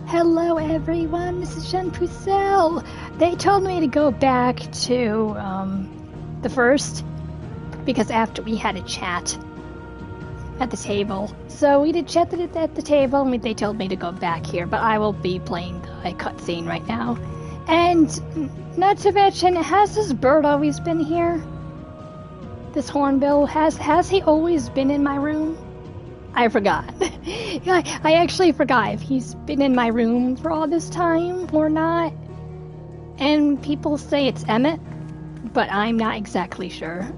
Hello everyone, this is Jeanne Pucelle. They told me to go back to the first because after we had a chat at the table. So we did chat at the table and they told me to go back here, but I will be playing the cutscene right now. And not to mention, has this bird always been here? This hornbill, has he always been in my room? I forgot. I actually forgot if he's been in my room for all this time or not. And people say it's Emmett, but I'm not exactly sure.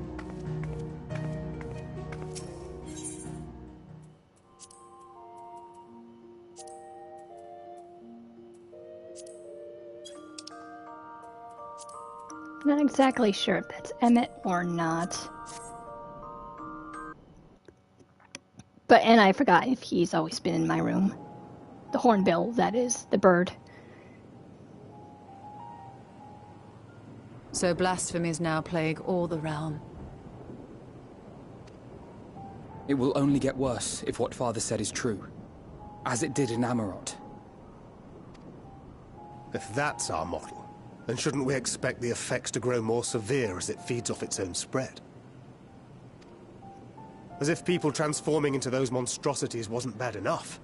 Not exactly sure if that's Emmett or not. And I forgot if he's always been in my room. The hornbill, that is, the bird. So blasphemies now plague all the realm. It will only get worse if what Father said is true, as it did in Amarot. If that's our model, then shouldn't we expect the effects to grow more severe as it feeds off its own spread? As if people transforming into those monstrosities wasn't bad enough.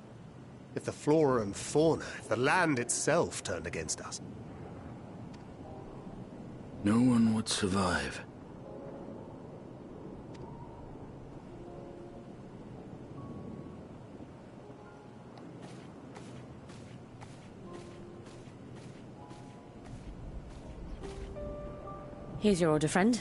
If the flora and fauna, if the land itself turned against us. No one would survive. Here's your order, friend.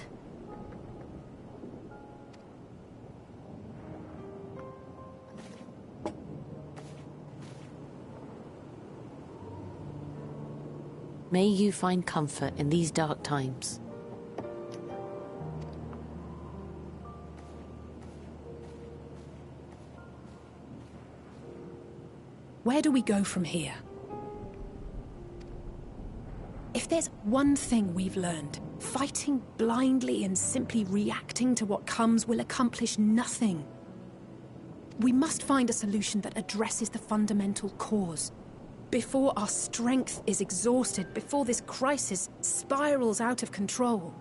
May you find comfort in these dark times. Where do we go from here? If there's one thing we've learned, fighting blindly and simply reacting to what comes will accomplish nothing. We must find a solution that addresses the fundamental cause. Before our strength is exhausted, before this crisis spirals out of control.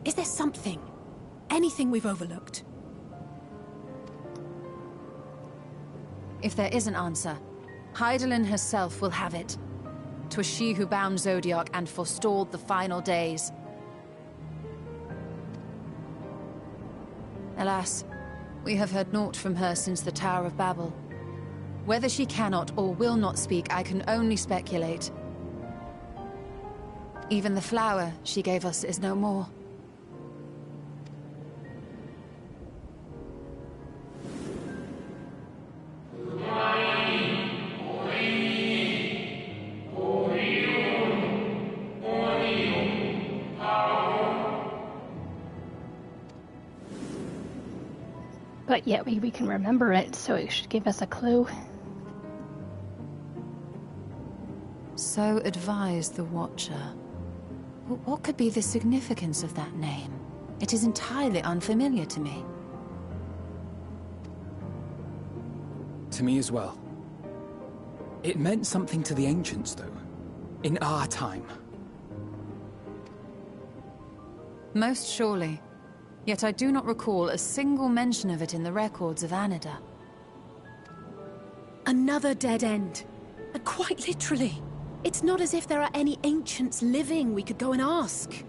Is there something, anything we've overlooked? If there is an answer, Hydaelyn herself will have it. 'Twas she who bound Zodiac and forestalled the final days. Alas, we have heard naught from her since the Tower of Babel. Whether she cannot or will not speak, I can only speculate. Even the flower she gave us is no more. But yet we can remember it, so it should give us a clue. So advised the Watcher. What could be the significance of that name? It is entirely unfamiliar to me. To me as well. It meant something to the ancients, though. In our time. Most surely. Yet I do not recall a single mention of it in the records of Anida. Another dead end. And quite literally. It's not as if there are any ancients living we could go and ask.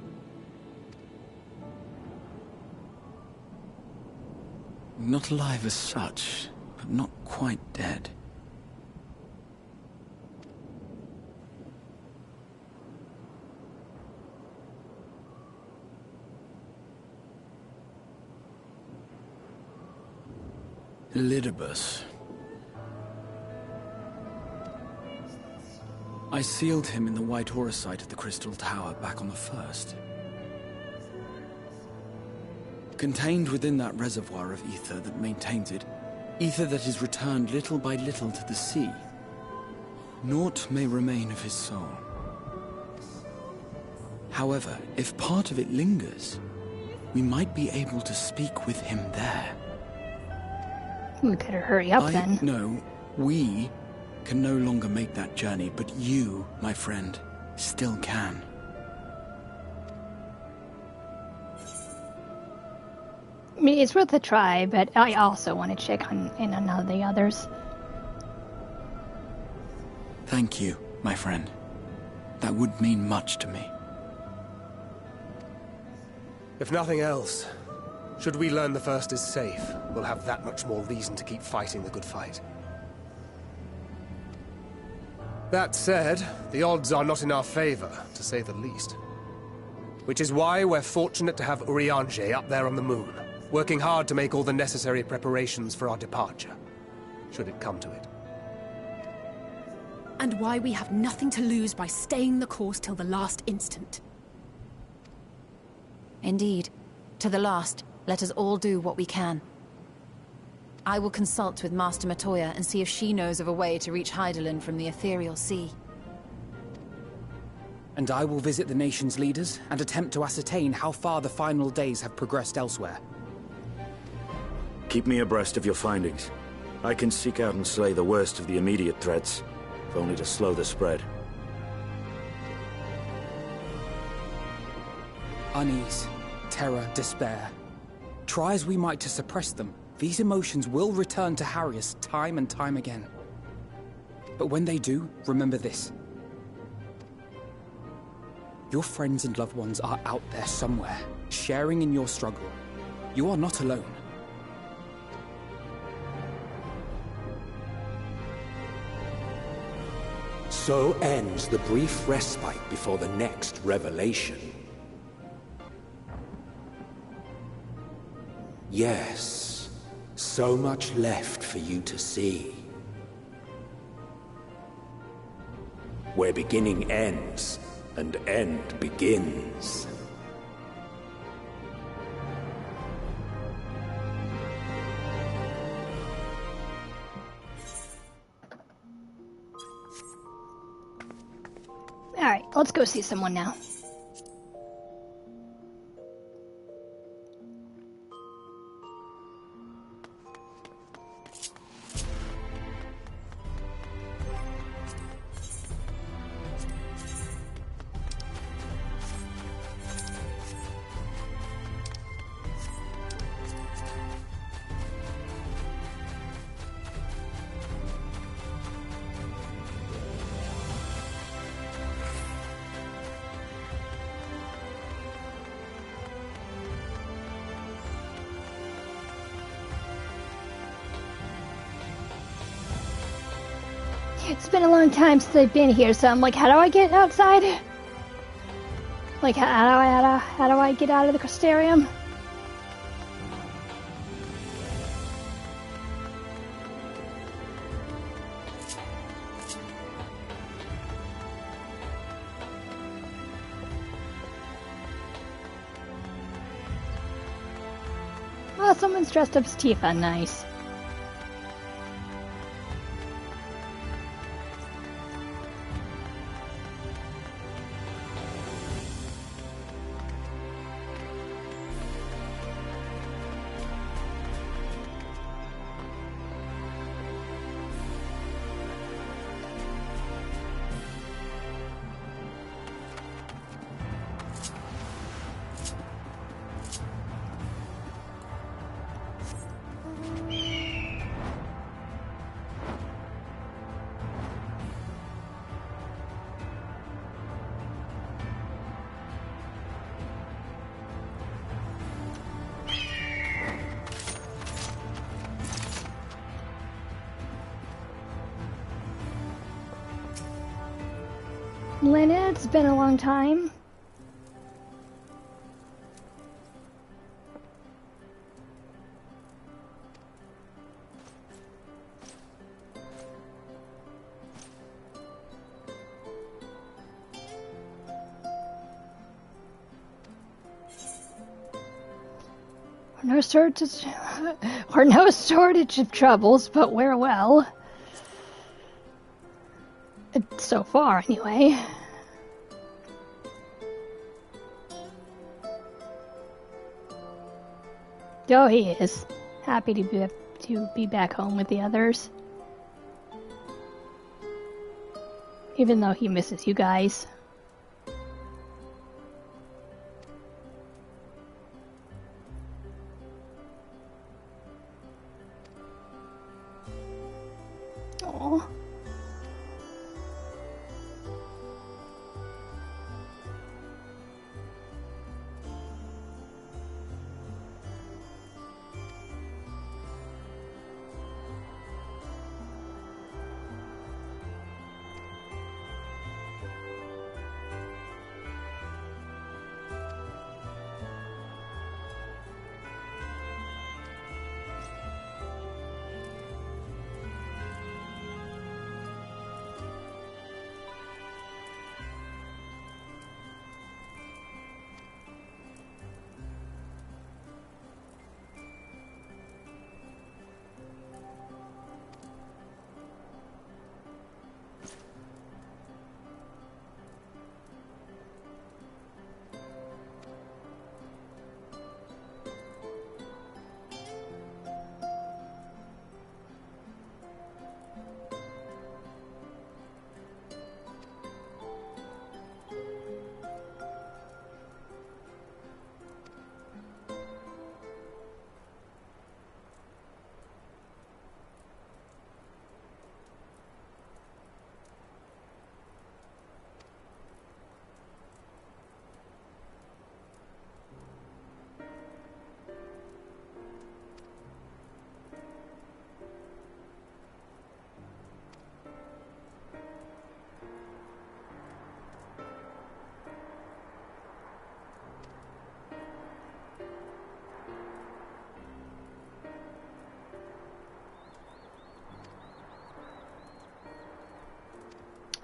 Not alive as such, but not quite dead. Elidibus. I sealed him in the white auracite of the Crystal Tower back on the first. Contained within that reservoir of ether that maintains it, ether that is returned little by little to the sea, naught may remain of his soul. However, if part of it lingers, we might be able to speak with him there. We better hurry up then. No, we can no longer make that journey, but you, my friend, still can. I mean, it's worth a try, but I also want to check in on the others. Thank you, my friend. That would mean much to me. If nothing else, should we learn the First is safe, we'll have that much more reason to keep fighting the good fight. That said, the odds are not in our favor, to say the least. Which is why we're fortunate to have Urianger up there on the moon, working hard to make all the necessary preparations for our departure, should it come to it. And why we have nothing to lose by staying the course till the last instant. Indeed. To the last, let us all do what we can. I will consult with Master Matoya and see if she knows of a way to reach Hydaelyn from the Ethereal Sea. And I will visit the nation's leaders and attempt to ascertain how far the final days have progressed elsewhere. Keep me abreast of your findings. I can seek out and slay the worst of the immediate threats, if only to slow the spread. Unease, terror, despair. Try as we might to suppress them, these emotions will return to harry us time and time again. But when they do, remember this. Your friends and loved ones are out there somewhere, sharing in your struggle. You are not alone. So ends the brief respite before the next revelation. Yes, so much left for you to see. Where beginning ends, and end begins. Alright, let's go see someone now. It's been a long time since I've been here, so I'm like, how do I get outside? Like, how do I get out of the Crystarium? Oh, someone's dressed up as Tifa, nice. Lena, it's been a long time. No shortage of troubles, but we're well. So far, anyway. Oh, he is. Happy to to be back home with the others. Even though he misses you guys. Oh.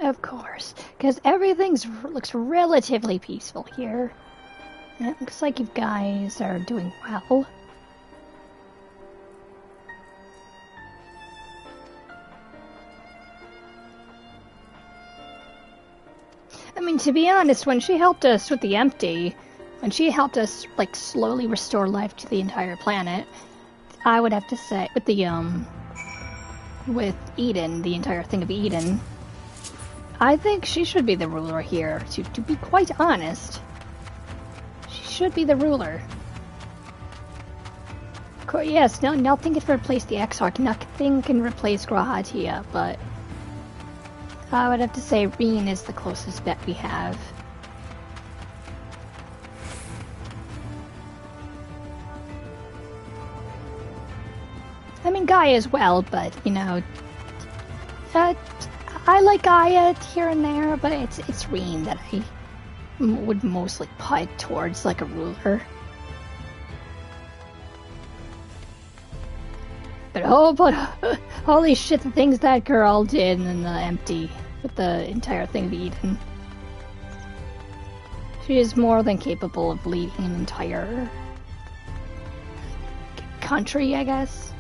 Of course, because everything's looks relatively peaceful here. And it looks like you guys are doing well. I mean, to be honest, when she helped us with the empty, when she helped us, like, slowly restore life to the entire planet, I would have to say, with Eden, the entire thing of Eden, I think she should be the ruler here, to be quite honest. She should be the ruler. Yes, nothing can replace the Exarch, nothing can replace Grahatia, but I would have to say Reen is the closest bet we have. I mean, Gaia as well, but, you know, I like Gaia here and there, but it's Reen that I would mostly put towards, like, a ruler. But holy shit, the things that girl did in the empty with the entire thing of Eden. She is more than capable of leading an entire country, I guess.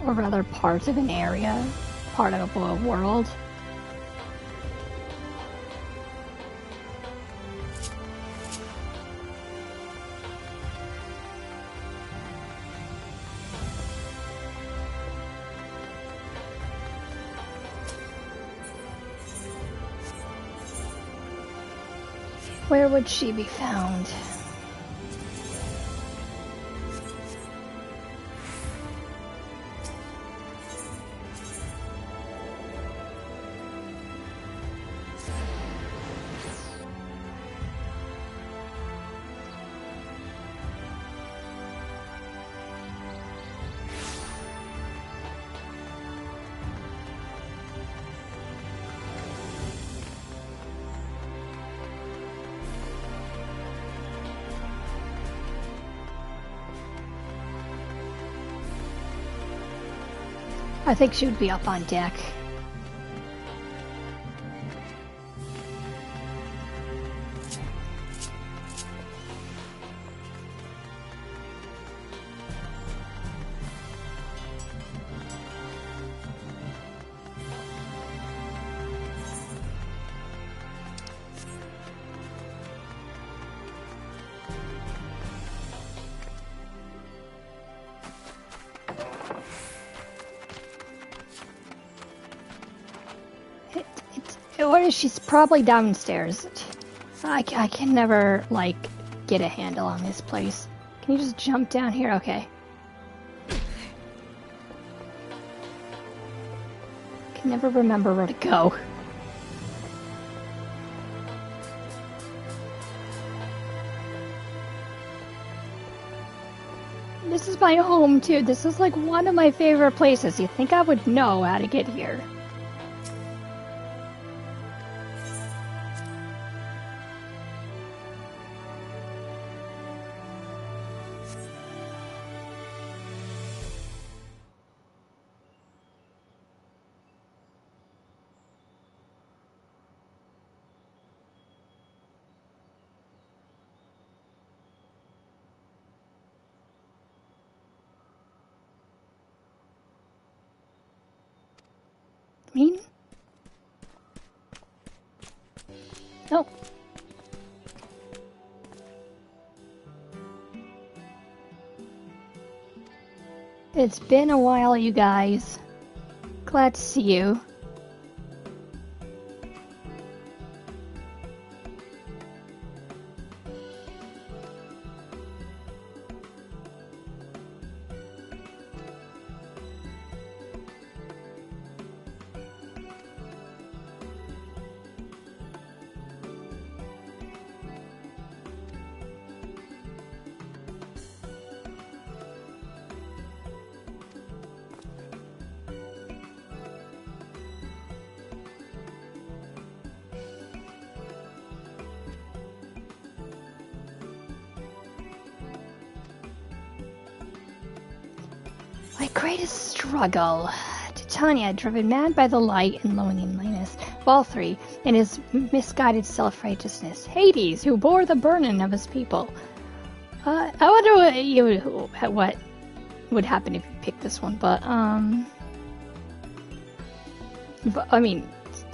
Or rather, part of an area. Part of a world. Where would she be found? I think she would be up on deck. Or she's probably downstairs. I can never, like, get a handle on this place. Can you just jump down here? Okay. Can never remember where to go. This is my home, too. This is, like, one of my favorite places. You'd think I would know how to get here. Mean? No. It's been a while, you guys. Glad to see you. My greatest struggle. Titania, driven mad by the light and loneliness. Valkyrie, in his misguided self-righteousness. Hades, who bore the burden of his people. I wonder what would happen if you picked this one, but I mean,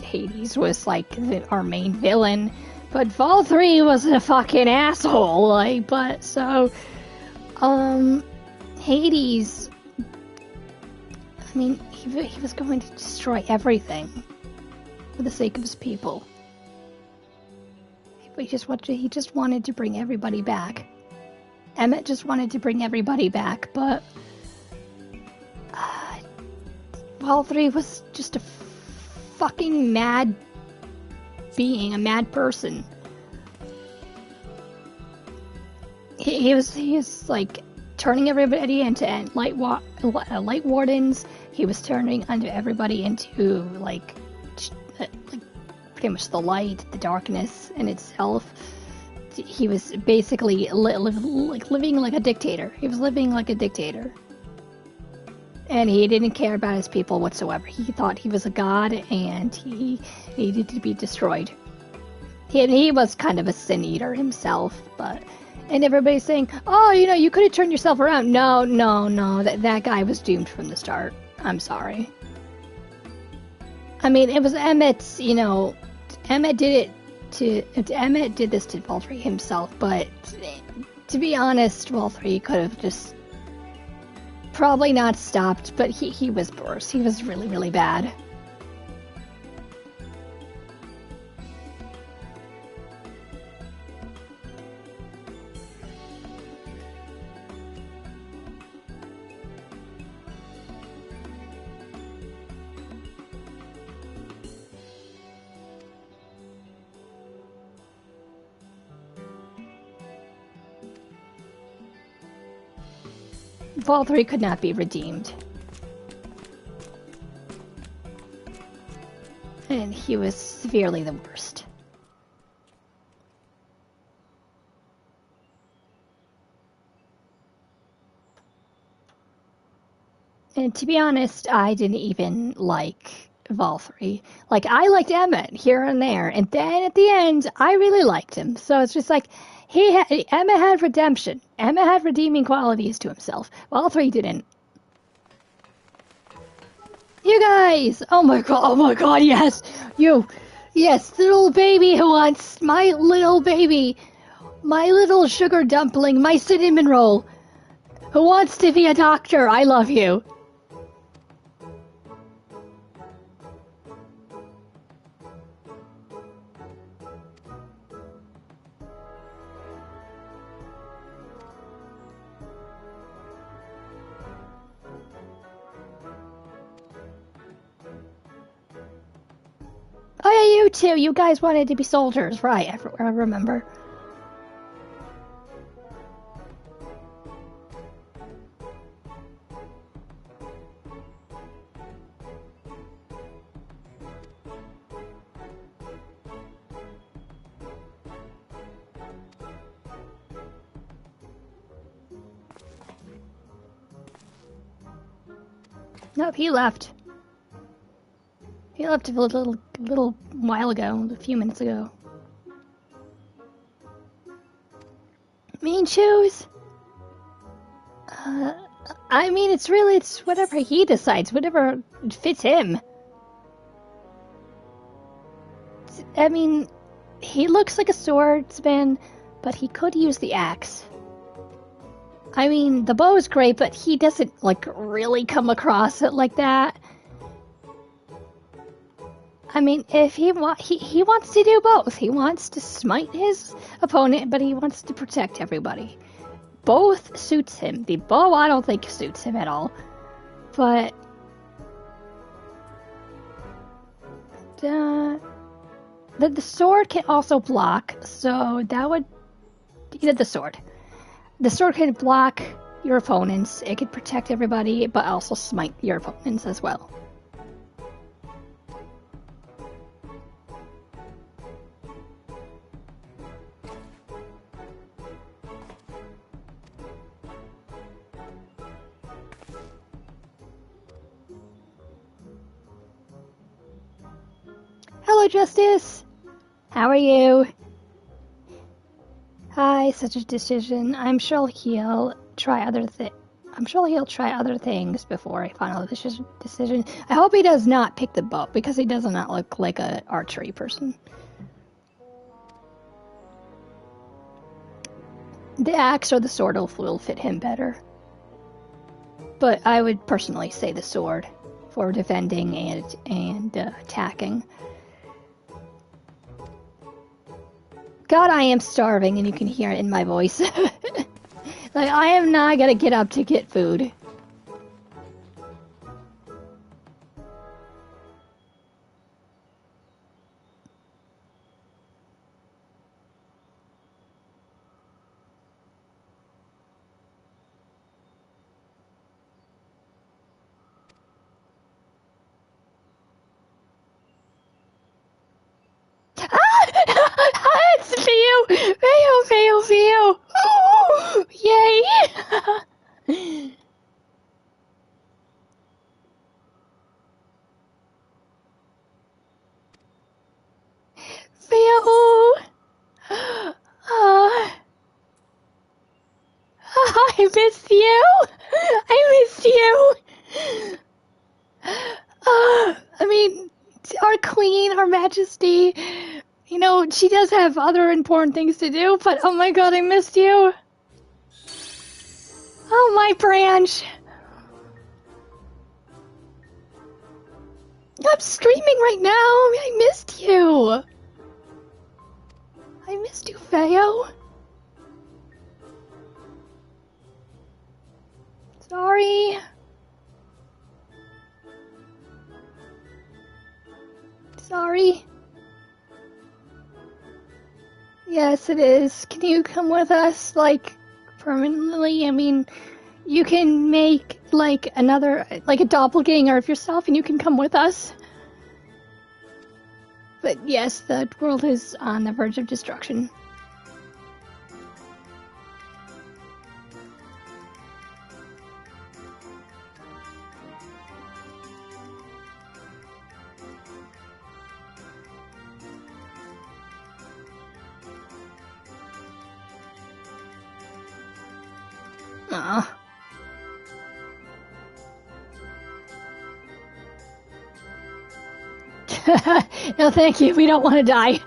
Hades was like our main villain, but Valkyrie was a fucking asshole. Like, but so, Hades. I mean, he was going to destroy everything for the sake of his people. He just wanted to bring everybody back. Emmett just wanted to bring everybody back, but Valkyrie was just a fucking mad being, a mad person. He was like turning everybody into light wardens. He was turning everybody into like pretty much the light, the darkness in itself. He was basically living like a dictator. He was living like a dictator. And he didn't care about his people whatsoever. He thought he was a god and he needed to be destroyed. He was kind of a sin eater himself, but... And everybody's saying, oh, you could have turned yourself around. No, that guy was doomed from the start. I'm sorry. I mean, it was Emmett's, Emmett did this to Valkyrie himself, but to be honest, Valkyrie could have just probably not stopped, but he was worse. He was really, really bad. Valkyrie could not be redeemed. And he was severely the worst. And to be honest, I didn't even like Valkyrie. Like, I liked Emmett here and there, and then at the end, I really liked him. So it's just like, Emmett had redemption. Emmett had redeeming qualities to himself. Valkyrie didn't. You guys! Oh my god, yes! Yes, the little baby who wants, my little baby, my little sugar dumpling, my cinnamon roll, who wants to be a doctor, I love you. two, you guys wanted to be soldiers, right? I remember. Nope, he left. He left a little while ago, a few minutes ago. Mean shoes? I mean, it's whatever he decides, whatever fits him. I mean, he looks like a swordsman, but he could use the axe. I mean, the bow is great, but he doesn't, like, really come across it like that. I mean, if he wants to do both. He wants to smite his opponent, but he wants to protect everybody. Both suits him. The bow, I don't think suits him at all. But the sword can also block, so that would... the sword. The sword can block your opponents, it could protect everybody, but also smite your opponents as well. Hello, Justice! How are you? Hi, such a decision. I'm sure he'll try other things before a final decision. I hope he does not pick the bow, because he does not look like an archery person. The axe or the sword will fit him better. But I would personally say the sword for defending and attacking. God, I am starving, and you can hear it in my voice. Like, I am not gonna get up to get food. It's Theo! Theo! Ooh, yay! Theo! I missed you! I missed you! I mean, our queen, our majesty, you know, she does have other important things to do, but oh my god, I missed you! Oh, my branch! I'm screaming right now! I missed you! I missed you, Feo. Sorry. Sorry. Yes, it is. Can you come with us, like, permanently? I mean, you can make, like, a doppelganger of yourself, and you can come with us. But yes, the world is on the verge of destruction. Aw. No, thank you. We don't want to die.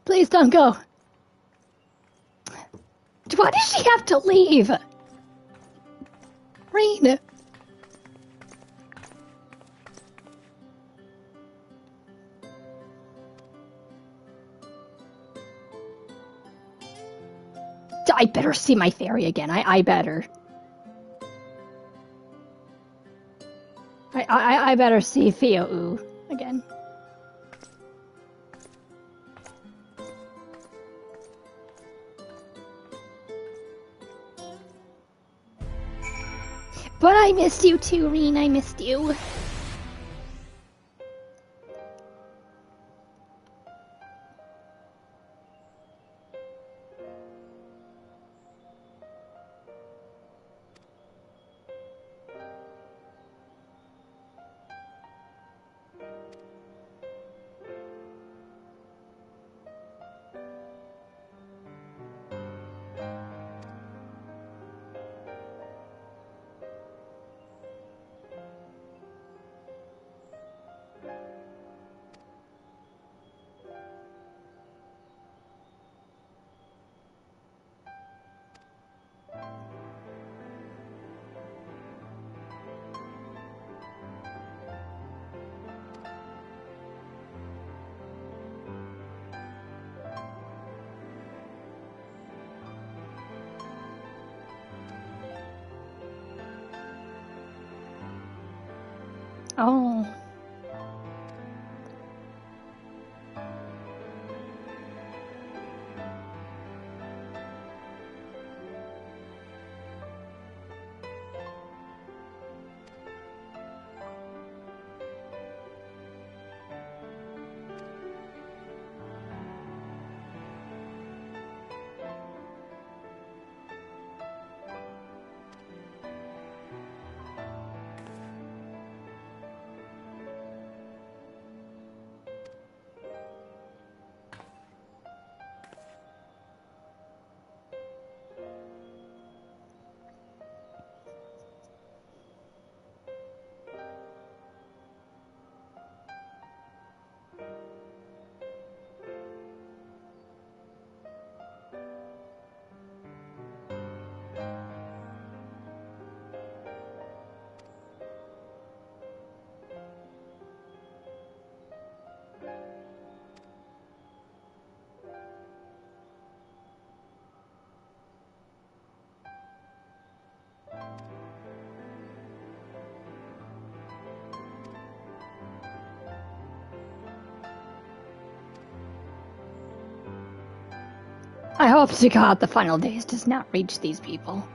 Please don't go. Why does she have to leave? Rain! I better see my fairy again. I better. I better see Theo again. But I missed you too, Reen. I missed you. Oh. I hope to God the final days does not reach these people.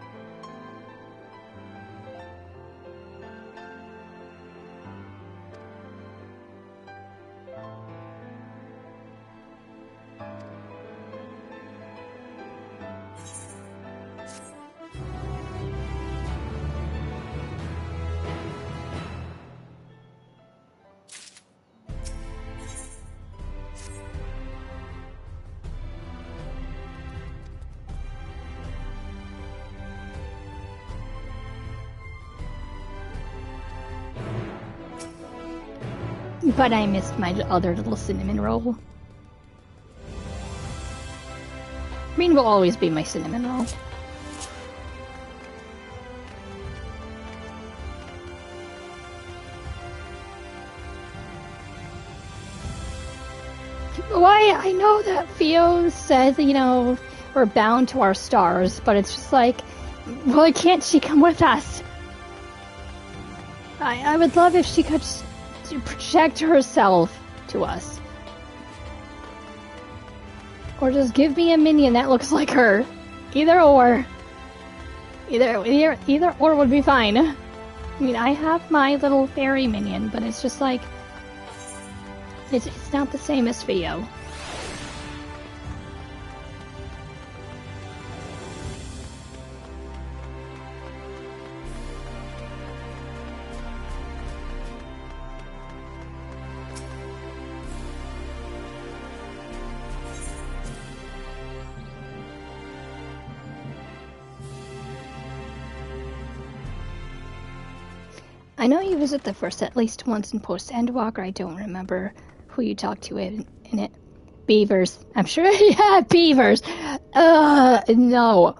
But I missed my other little cinnamon roll. Green will always be my cinnamon roll. Why? I know that Theo says, you know, we're bound to our stars, but it's just like, why can't she come with us? I would love if she could to project herself to us. Or just give me a minion that looks like her. Either or. Either or would be fine. I mean, I have my little fairy minion, but it's just like, it's not the same as Theo. I know you visit the first at least once in post-Endwalker. I don't remember who you talked to in it. Beavers. I'm sure, yeah, beavers. No.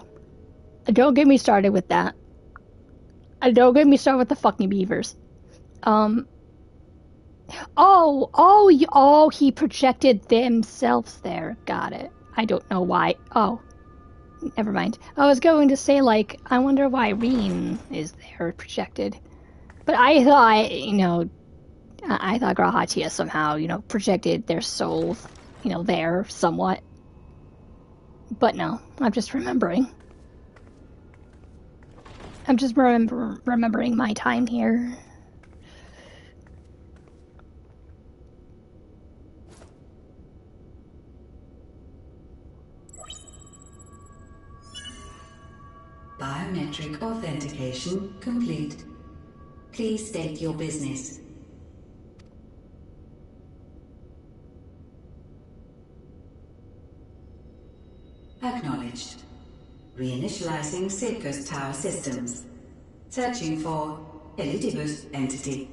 Don't get me started with that. Don't get me started with the fucking beavers. He projected themselves there. Got it. I don't know why. Oh, never mind. I was going to say, like, I wonder why Reen is there projected. But I thought, I thought Grahatia somehow, projected their souls, there somewhat. But no, I'm just remembering. I'm just remembering my time here. Biometric authentication complete. Please state your business. Acknowledged. Reinitializing Sidcus Tower systems. Searching for Elidibus entity.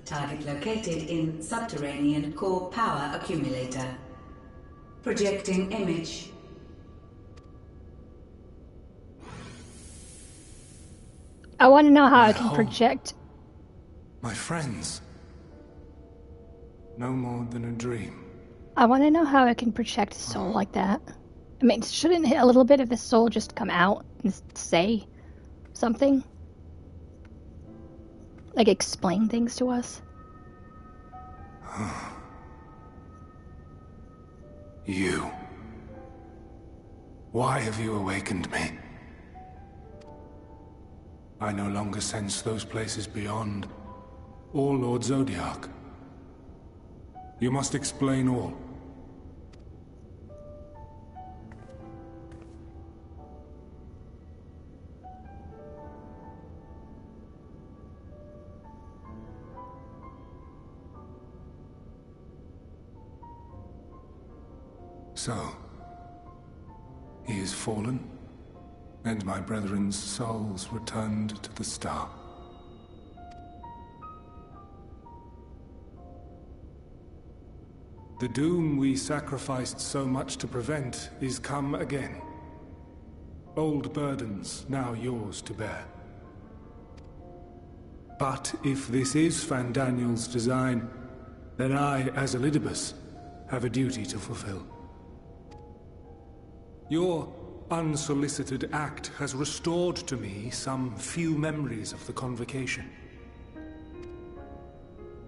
Target located in subterranean core power accumulator. Projecting image. I want to know how I can project. My friends. No more than a dream. I want to know how I can project a soul like that. I mean, shouldn't a little bit of the soul just come out and say something? Like, explain things to us? You. Why have you awakened me? I no longer sense those places beyond, or Lord Zodiac. You must explain all. So, he is fallen, and my brethren's souls returned to the star. The doom we sacrificed so much to prevent is come again. Old burdens now yours to bear. But if this is Fandaniel's design, then I, as Elidibus, have a duty to fulfill. Your unsolicited act has restored to me some few memories of the convocation.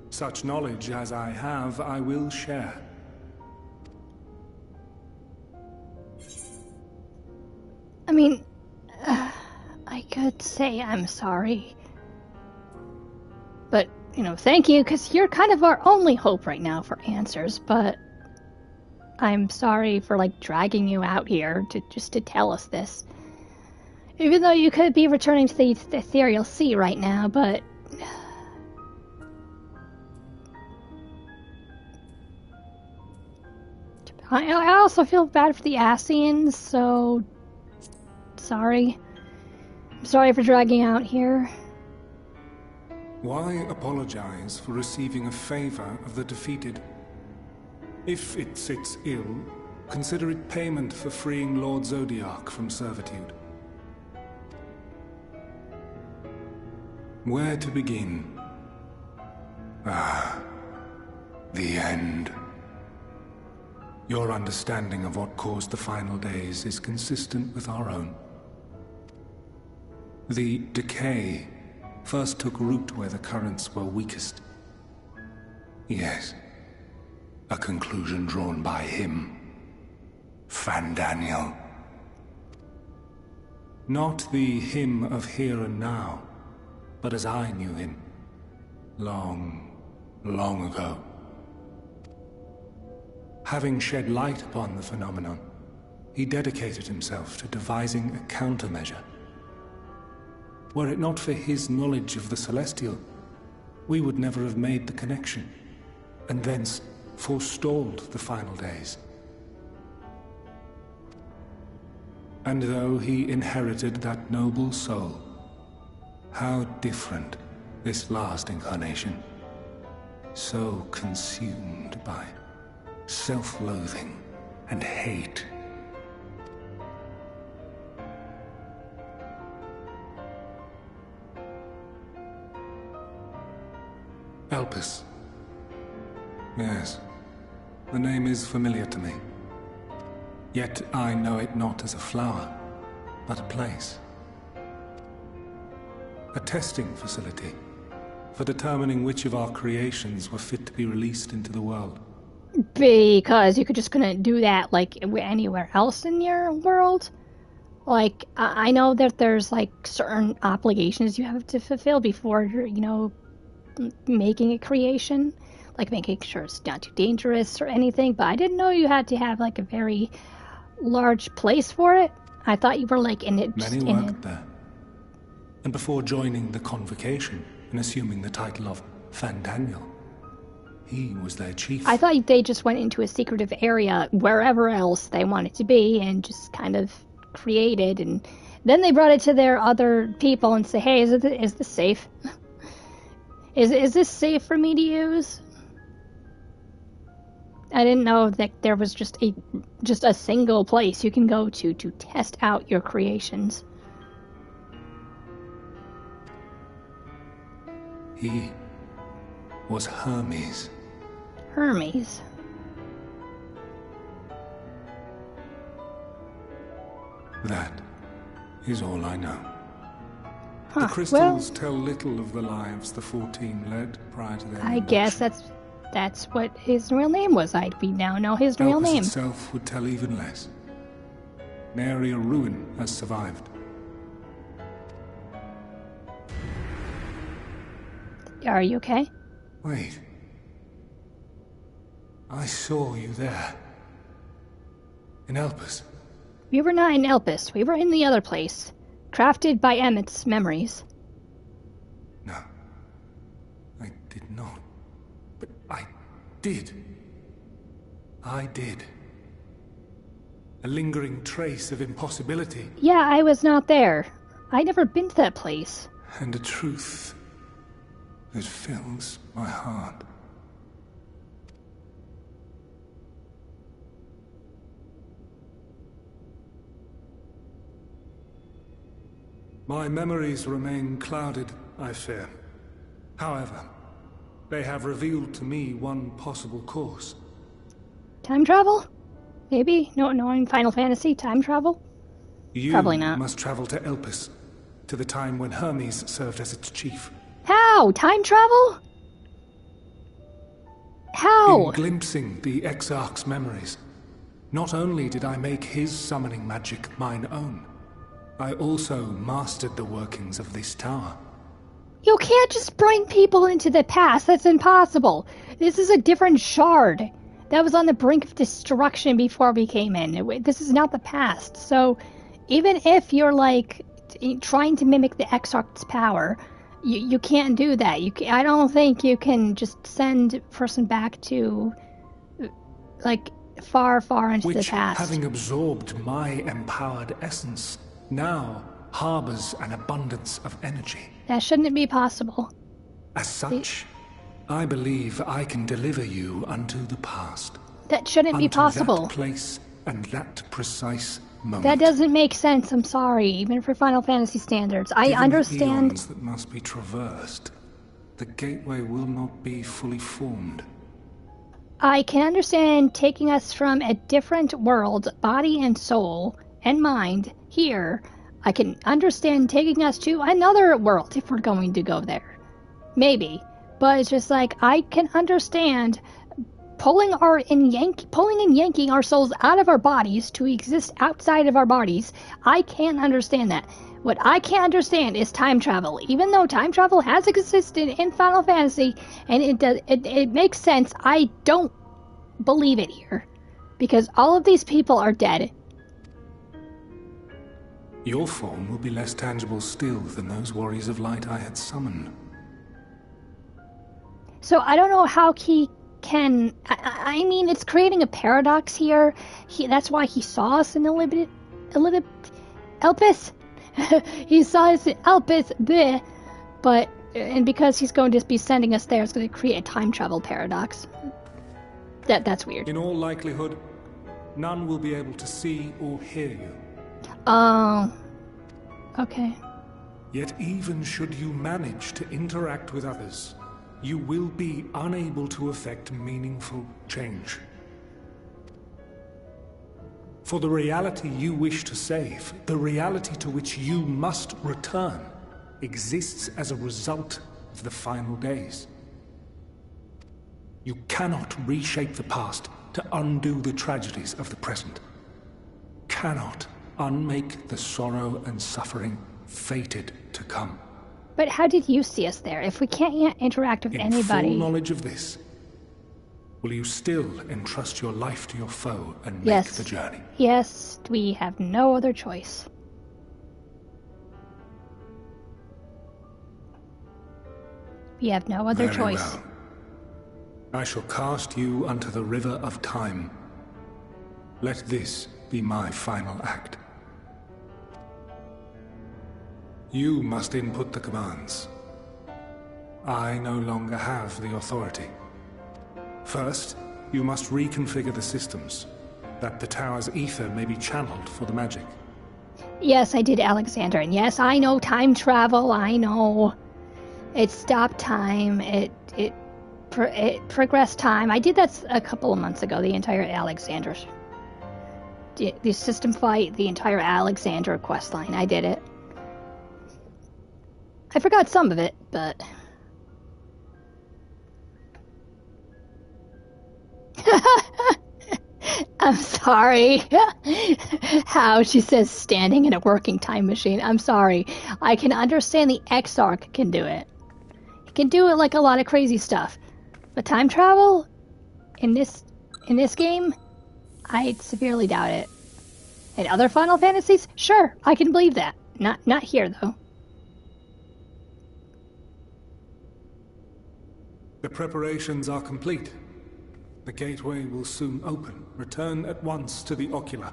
Such knowledge as I have, I will share. I mean, I could say I'm sorry. But, thank you, because you're kind of our only hope right now for answers, but I'm sorry for, dragging you out here to tell us this. Even though you could be returning to the Ethereal Sea right now, but I also feel bad for the Ascians, so sorry. I'm sorry for dragging you out here. Why apologize for receiving a favor of the defeated? If it sits ill, consider it payment for freeing Lord Zodiac from servitude. Where to begin? The end. Your understanding of what caused the final days is consistent with our own. The decay first took root where the currents were weakest. Yes. A conclusion drawn by him. Fandaniel. Not the him of here and now, but as I knew him. Long, long ago. Having shed light upon the phenomenon, he dedicated himself to devising a countermeasure. Were it not for his knowledge of the Celestial, we would never have made the connection, and thence forestalled the final days. And though he inherited that noble soul, how different this last incarnation. so consumed by self-loathing and hate. Elpis. Yes, the name is familiar to me. Yet I know it not as a flower, but a place. A testing facility for determining which of our creations were fit to be released into the world. Because you could just couldn't do that, like, anywhere else in your world? Like, I know that there's, like, certain obligations you have to fulfill before you're, you know, making a creation. Like, making sure it's not too dangerous or anything, but I didn't know you had to have, like, a very large place for it. I thought you were, like, in it. Many worked there. And before joining the Convocation and assuming the title of Fandaniel, he was their chief. I thought they just went into a secretive area wherever else they wanted to be and just kind of created, and then they brought it to their other people and say, hey, is this safe? Is this safe for me to use? I didn't know that there was just a single place you can go to test out your creations. He was Hermes. Hermes? That is all I know. Huh, the crystals tell little of the lives the 14 led prior to their I guess that's what his real name was. We now know his real name. Itself would tell even less. Nary a ruin has survived. Are you okay? Wait. I saw you there. In Elpis. We were not in Elpis. We were in the other place. Crafted by Emmett's memories. No. I did not. But I did. I did. A lingering trace of impossibility. Yeah, I was not there. I'd never been to that place. And a truth that fills my heart. My memories remain clouded, I fear. However, they have revealed to me one possible course. Time travel? Maybe? No, in Final Fantasy, time travel? You Probably not. must travel to Elpis, to the time when Hermes served as its chief. How? Time travel? How? In glimpsing the Exarch's memories, not only did I make his summoning magic mine own, I also mastered the workings of this tower. You can't just bring people into the past. That's impossible. This is a different shard that was on the brink of destruction before we came in. This is not the past. So even if you're, like, trying to mimic the Exarch's power, you can't do that. I don't think you can just send a person back to, like, far into the past. Having absorbed my empowered essence, now harbors an abundance of energy. That shouldn't be possible. As such, I believe I can deliver you unto the past. That shouldn't be possible. That place and that precise moment. That doesn't make sense, I'm sorry, even for Final Fantasy standards. I understand... Eons that must be traversed, the gateway will not be fully formed. I can understand taking us from a different world, body and soul, and mind, here. I can understand taking us to another world if we're going to go there. Maybe. But it's just like, I can understand pulling and yanking our souls out of our bodies to exist outside of our bodies. I can't understand that. What I can't understand is time travel. Even though time travel has existed in Final Fantasy, and it makes sense, I don't believe it here. Because all of these people are dead. Your form will be less tangible still than those warriors of light I had summoned. So I don't know how he can... I mean, it's creating a paradox here. That's why he saw us in Elpis. He saw us in Elpis, bleh. But And because he's going to be sending us there, it's going to create a time travel paradox. That's weird. In all likelihood, none will be able to see or hear you. Oh. Okay. Yet even should you manage to interact with others, you will be unable to effect meaningful change. For the reality you wish to save, the reality to which you must return, exists as a result of the final days. You cannot reshape the past to undo the tragedies of the present. Cannot unmake the sorrow and suffering fated to come. But how did you see us there? If we can't interact with anybody... In full knowledge of this, will you still entrust your life to your foe and make Yes. the journey? Yes, we have no other choice. We have no other Very choice. well. I shall cast you unto the river of time. Let this be my final act. You must input the commands. I no longer have the authority. First, you must reconfigure the systems, that the tower's ether may be channeled for the magic. Yes, I did, Alexander. And yes, I know time travel. I know. It stopped time. It progressed time. I did that a couple of months ago, the entire Alexander. The system fight, the entire Alexander quest line. I did it. I forgot some of it, but... I'm sorry. How she says standing in a working time machine. I'm sorry. I can understand the Exarch can do it. He can do it like a lot of crazy stuff. But time travel? In this game? I severely doubt it. In other Final Fantasies? Sure, I can believe that. Not here, though. The preparations are complete. The gateway will soon open. Return at once to the Ocular.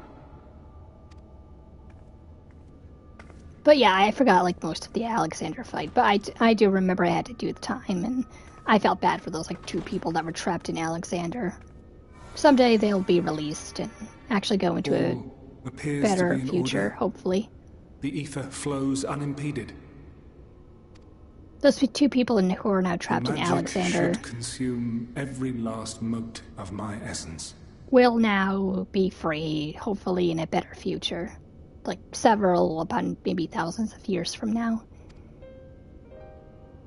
But yeah, I forgot like most of the Alexander fight. But I do remember I had to do the time, and I felt bad for those like 2 people that were trapped in Alexander. Someday they'll be released and actually go into a better future, hopefully. The ether flows unimpeded. Those 2 people who are now trapped in Alexander should consume every last mote of my essence. Will now be free, hopefully in a better future. Like several, upon maybe thousands of years from now.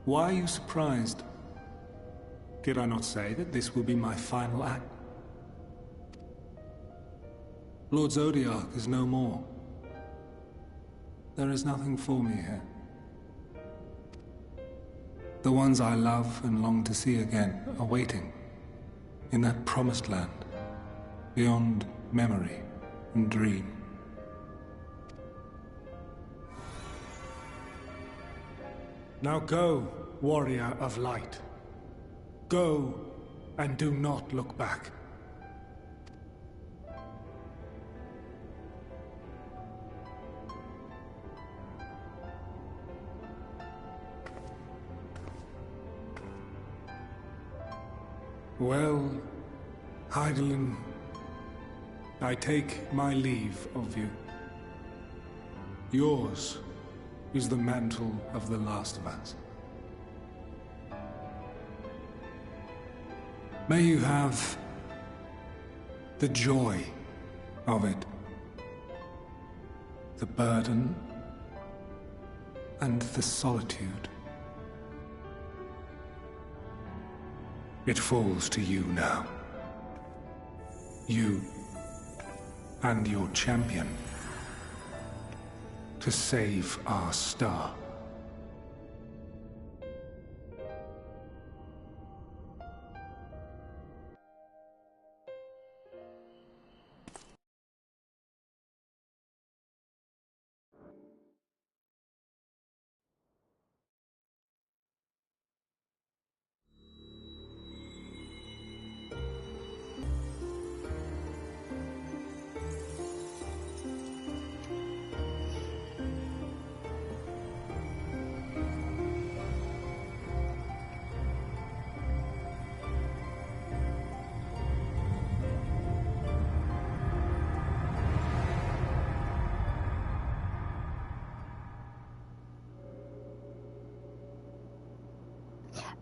Why are you surprised? Did I not say that this will be my final act? Lord Zodiac is no more. There is nothing for me here. The ones I love and long to see again are waiting in that promised land, beyond memory and dream. Now go, warrior of light. Go, and do not look back. Well, Heidelin, I take my leave of you. Yours is the mantle of the last of us. May you have the joy of it, the burden, and the solitude. It falls to you now. You and your champion to save our star.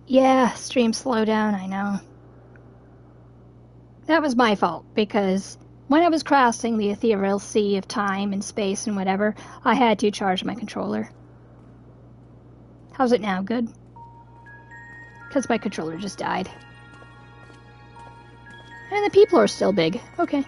Yeah, stream slowdown, I know. That was my fault, because when I was crossing the ethereal sea of time and space and whatever, I had to charge my controller. How's it now? Good? Because my controller just died. And the people are still big. Okay.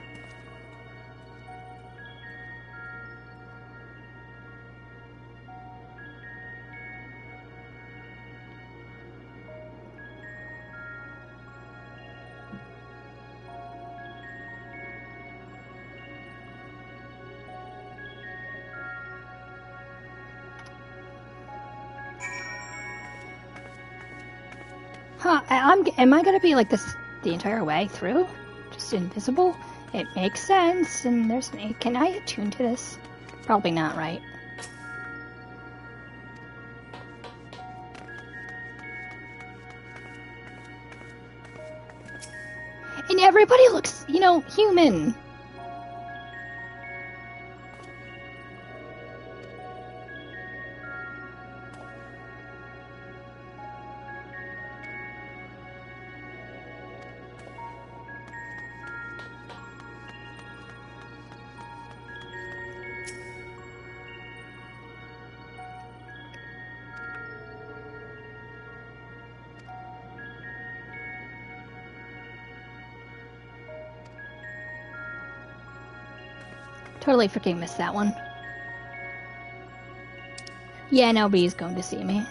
Huh, am I gonna be like this the entire way through? Just invisible? It makes sense, and can I attune to this? Probably not, right? And everybody looks, human. Totally freaking missed that one. Yeah, nobody's going to see me.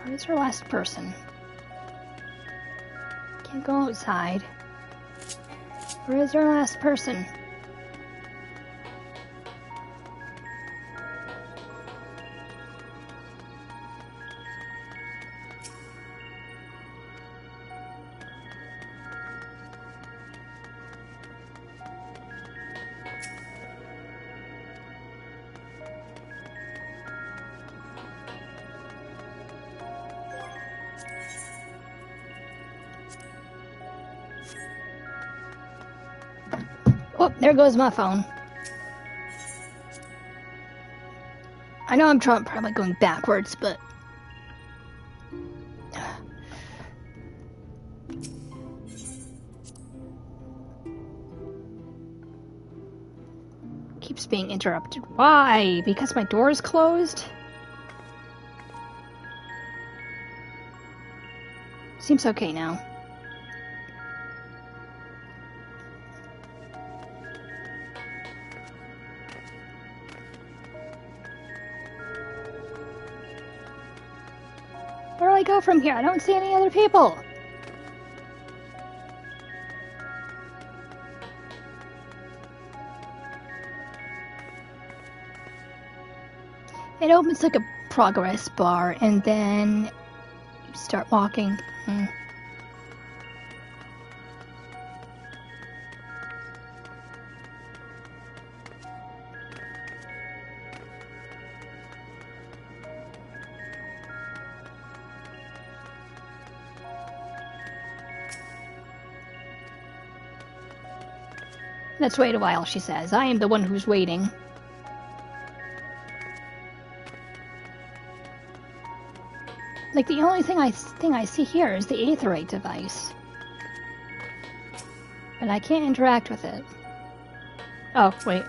Where's our last person? Can't go outside. Where is our last person? Oh, there goes my phone. I know I'm probably going backwards, but... Keeps being interrupted. Why? Because my door is closed? Seems okay now. Where do I go from here? I don't see any other people. It opens like a progress bar, and then you start walking. Let's wait a while, she says. I am the one who's waiting. Like, the only thing I see here is the aetherite device. But I can't interact with it. Oh, wait.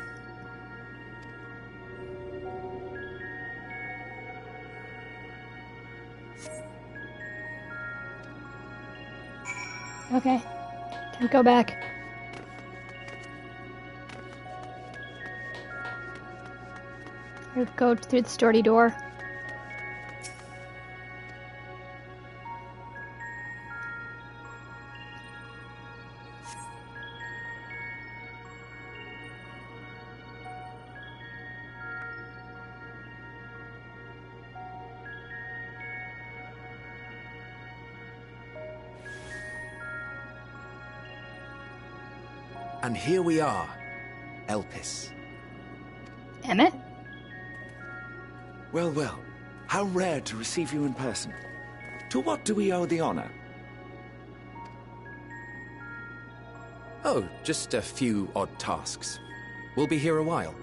Okay. Time to go back. Or go through the sturdy door. And here we are, Elpis. Emmett? Well, well. How rare to receive you in person. To what do we owe the honor? Oh, just a few odd tasks. We'll be here a while.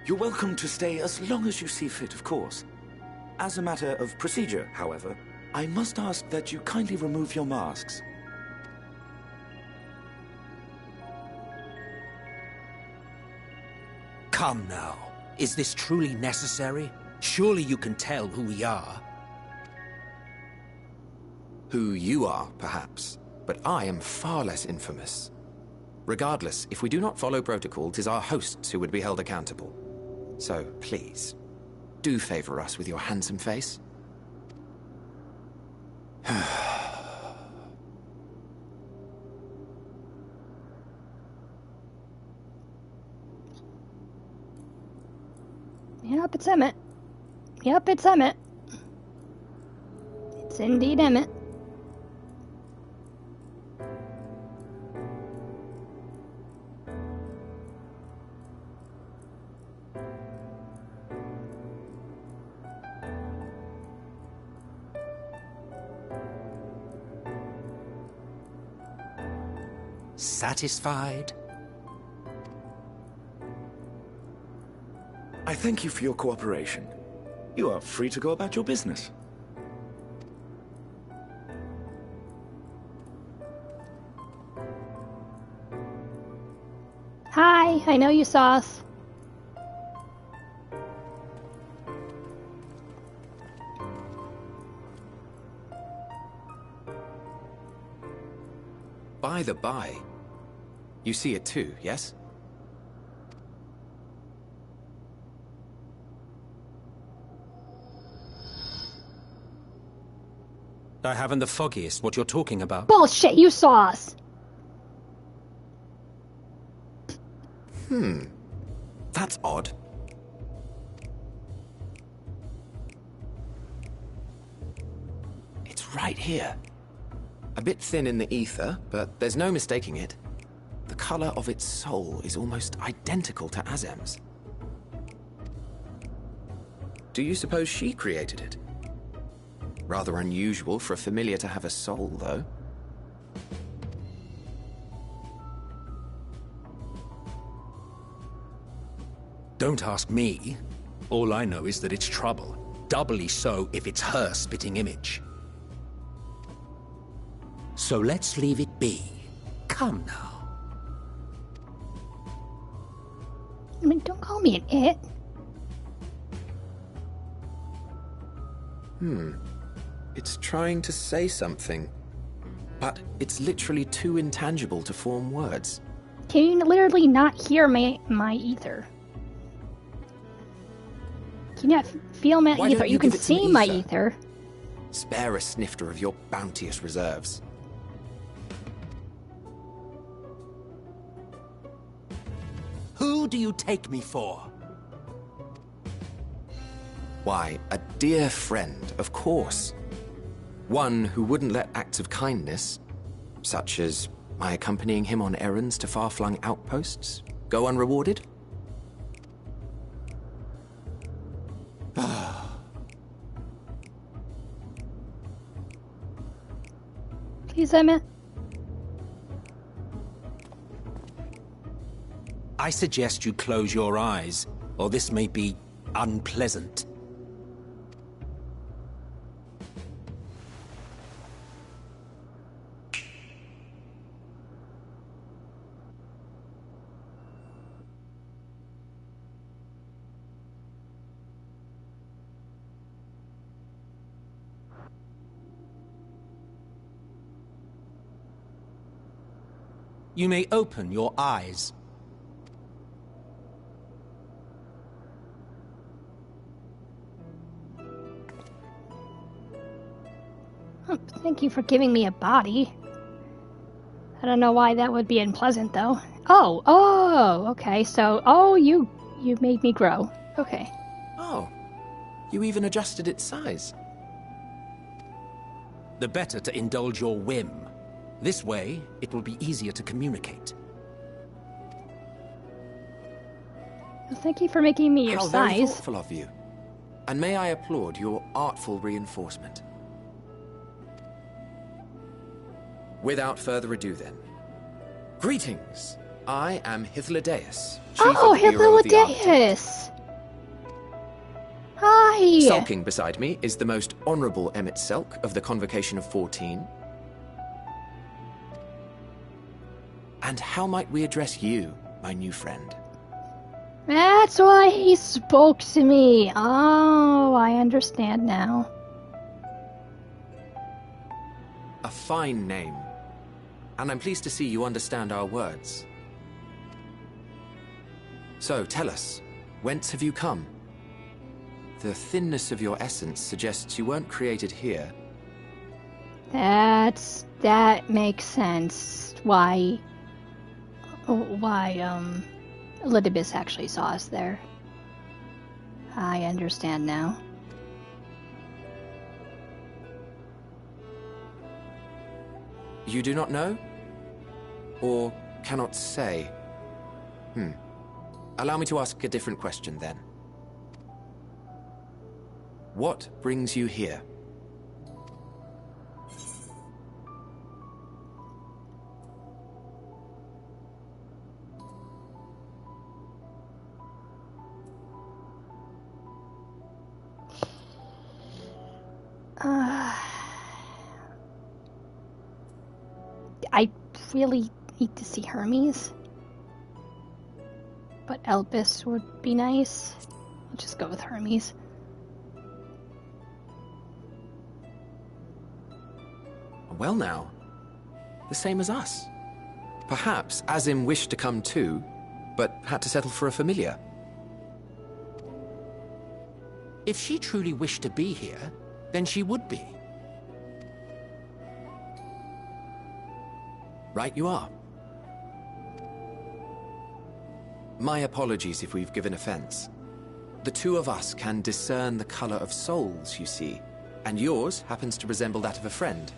You're welcome to stay as long as you see fit, of course. As a matter of procedure, however, I must ask that you kindly remove your masks. Come now. Is this truly necessary? Surely you can tell who we are. Who you are, perhaps, but I am far less infamous. Regardless, if we do not follow protocol, 'tis our hosts who would be held accountable. So, please, do favor us with your handsome face. Yep, it's Emmett. Yep, it's Emmett. It's indeed Emmett. Satisfied? I thank you for your cooperation. You are free to go about your business. Hi, I know you saw us. By the by, you see it too, yes? I haven't the foggiest what you're talking about. Bullshit, you saw us. That's odd. It's right here. A bit thin in the ether, but there's no mistaking it. The color of its soul is almost identical to Azem's. Do you suppose she created it? Rather unusual for a familiar to have a soul, though. Don't ask me. All I know is that it's trouble. Doubly so if it's her spitting image. So let's leave it be. Come now. I mean, don't call me an it. It's trying to say something, but it's literally too intangible to form words. Can you literally not hear my ether? Can you not feel my Why ether? don't You can give it some see my ether? ether. Spare a snifter of your bounteous reserves. Who do you take me for? Why, a dear friend, of course. One who wouldn't let acts of kindness, such as my accompanying him on errands to far-flung outposts, go unrewarded? Please, Emmett. I suggest you close your eyes, or this may be unpleasant. You may open your eyes. Oh, thank you for giving me a body. I don't know why that would be unpleasant, though. Oh, okay. So, you made me grow. Okay. Oh, you even adjusted its size. The better to indulge your whim. This way, it will be easier to communicate. Well, thank you for making me your How size. very thoughtful of you. And may I applaud your artful reinforcement. Without further ado, then. Greetings. I am Hythlodaeus, Chief of the Bureau of the Arbiter. Hythlodaeus! Hi! Sulking beside me is the most honorable Emmett Selk of the Convocation of 14. And how might we address you, my new friend? That's why he spoke to me. Oh, I understand now. A fine name. And I'm pleased to see you understand our words. So, tell us, whence have you come? The thinness of your essence suggests you weren't created here. That makes sense. Why, Elidibus actually saw us there. I understand now. You do not know? Or cannot say? Allow me to ask a different question, then. What brings you here? I really need to see Hermes. But Elpis would be nice. I'll just go with Hermes. Well now, the same as us. Perhaps Azim wished to come too, but had to settle for a familiar. If she truly wished to be here, then she would be. Right you are. My apologies if we've given offense. The two of us can discern the color of souls, you see, and yours happens to resemble that of a friend.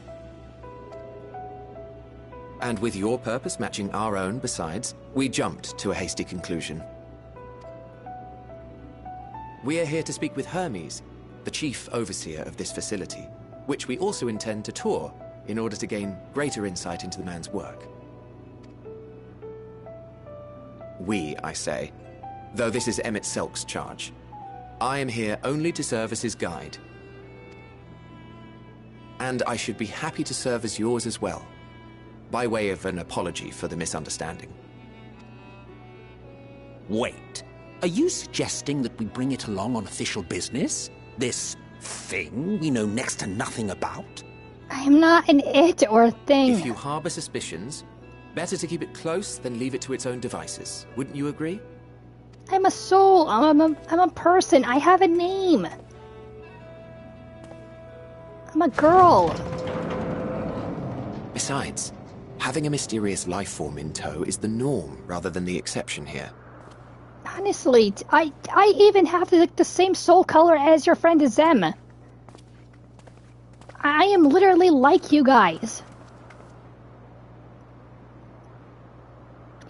And with your purpose matching our own besides, we jumped to a hasty conclusion. We are here to speak with Hermes, the chief overseer of this facility, which we also intend to tour in order to gain greater insight into the man's work. We, I say, though this is Emmett Selk's charge. I am here only to serve as his guide. And I should be happy to serve as yours as well, by way of an apology for the misunderstanding. Wait, are you suggesting that we bring it along on official business? This thing we know next to nothing about? I am not an it or a thing. If you harbor suspicions, better to keep it close than leave it to its own devices. Wouldn't you agree? I'm a soul. I'm a person. I have a name. I'm a girl. Besides, having a mysterious life form in tow is the norm rather than the exception here. Honestly, I even have the same soul color as your friend Zem. I am literally like you guys.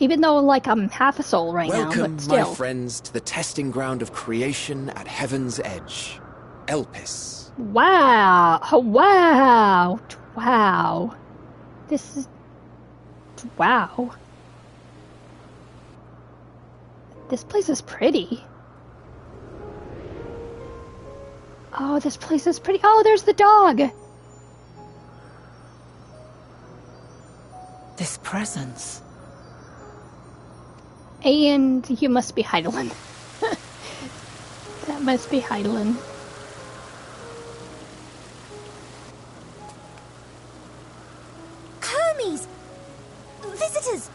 Even though, like, I'm half a soul right now, Welcome, but still. my friends, to the testing ground of creation at Heaven's Edge. Elpis. Wow. Wow. Wow. This is... Wow. This place is pretty. Oh, this place is pretty. Oh, there's the dog. This presence. And you must be Heidelin. That must be Heidelin. Hermes! Visitors!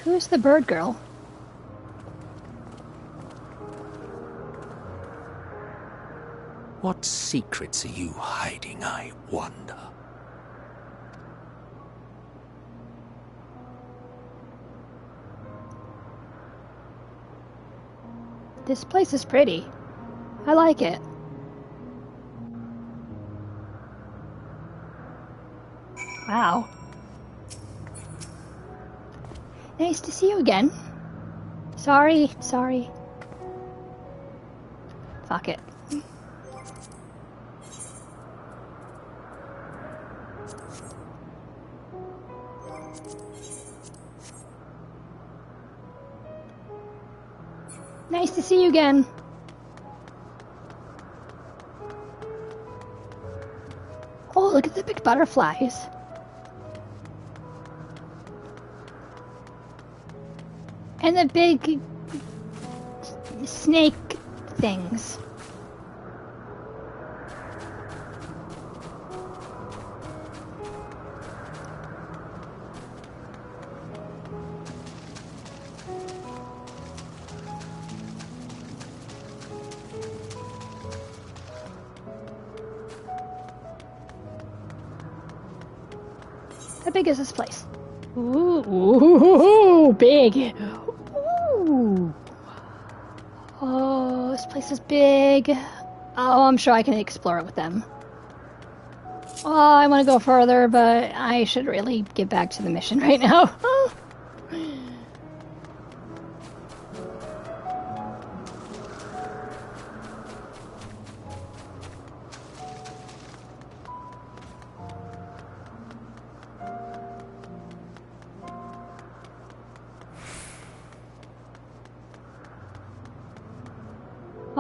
Who's the bird girl? What secrets are you hiding, I wonder? This place is pretty. I like it. Wow. Nice to see you again. Sorry. Fuck it. Nice to see you again. Oh, look at the big butterflies. And the big snake things. How big is this place? Ooh, big. Ooh. Oh, this place is big. Oh, I'm sure I can explore it with them. Oh, I want to go further, but I should really get back to the mission right now.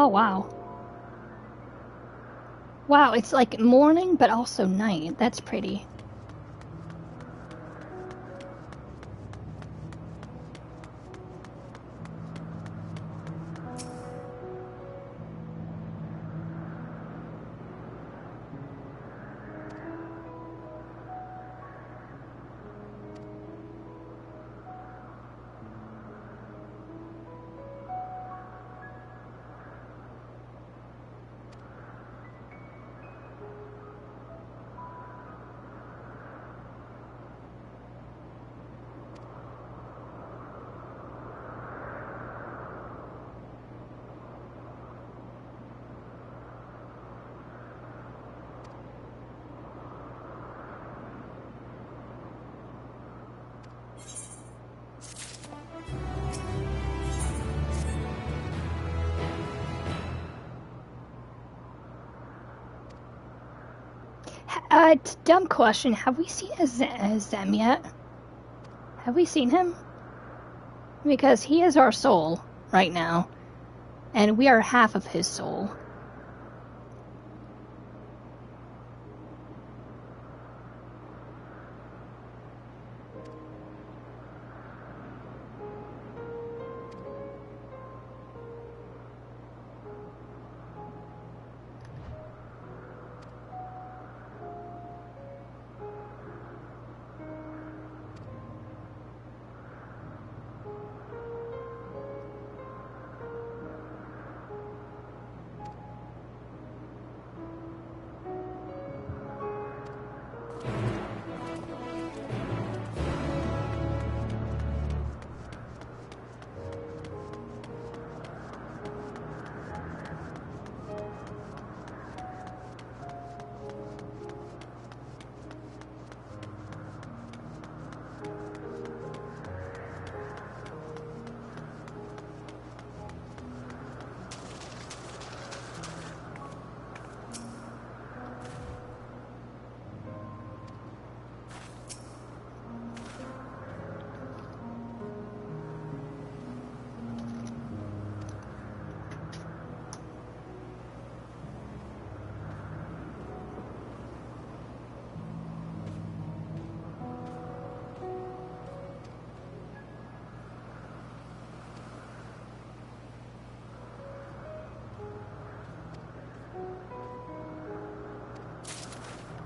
Oh, wow. Wow, it's like morning, but also night. That's pretty. Dumb question. Have we seen Zem yet? Have we seen him? Because he is our soul right now, and we are half of his soul.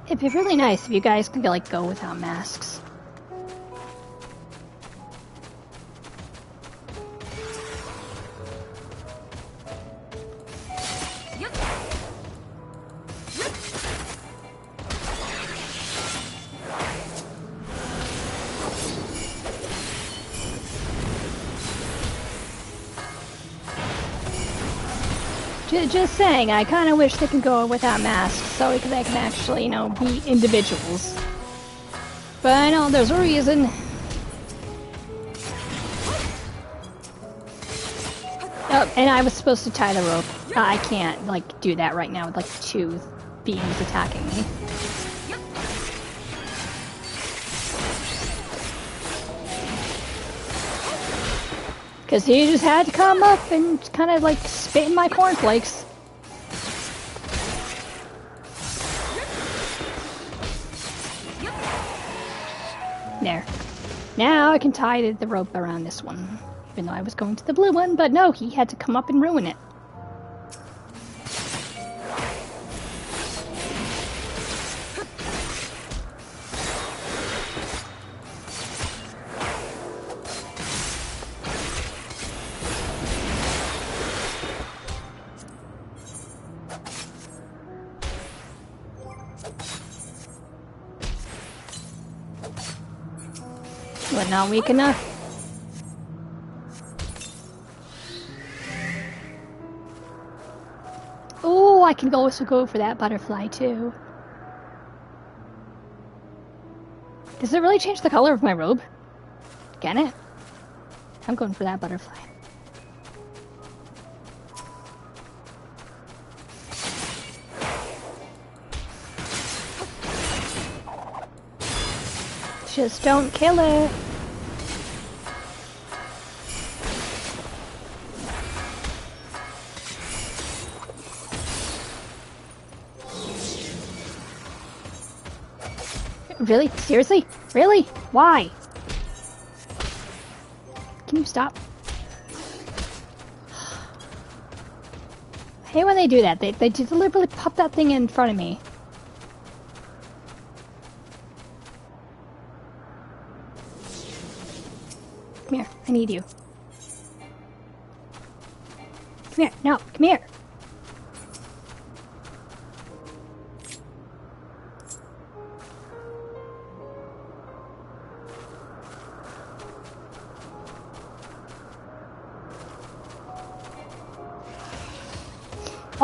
It'd be really nice if you guys could like go without masks. Just saying, I kind of wish they could go without masks so they can actually, you know, be individuals. But I know there's a reason. Oh, and I was supposed to tie the rope. I can't, like, do that right now with, like, 2 beings attacking me. Because he just had to come up and kind of, like, spit in my cornflakes. There. Now I can tie the rope around this one. Even though I was going to the blue one, but no, he had to come up and ruin it. But not weak enough. Oh, I can also go for that butterfly too. Does it really change the color of my robe? Can it? I'm going for that butterfly. Just don't kill it. Really? Seriously? Really? Why? Can you stop? I hate when they do that. They deliberately pop that thing in front of me. Come here. I need you. Come here. No, come here.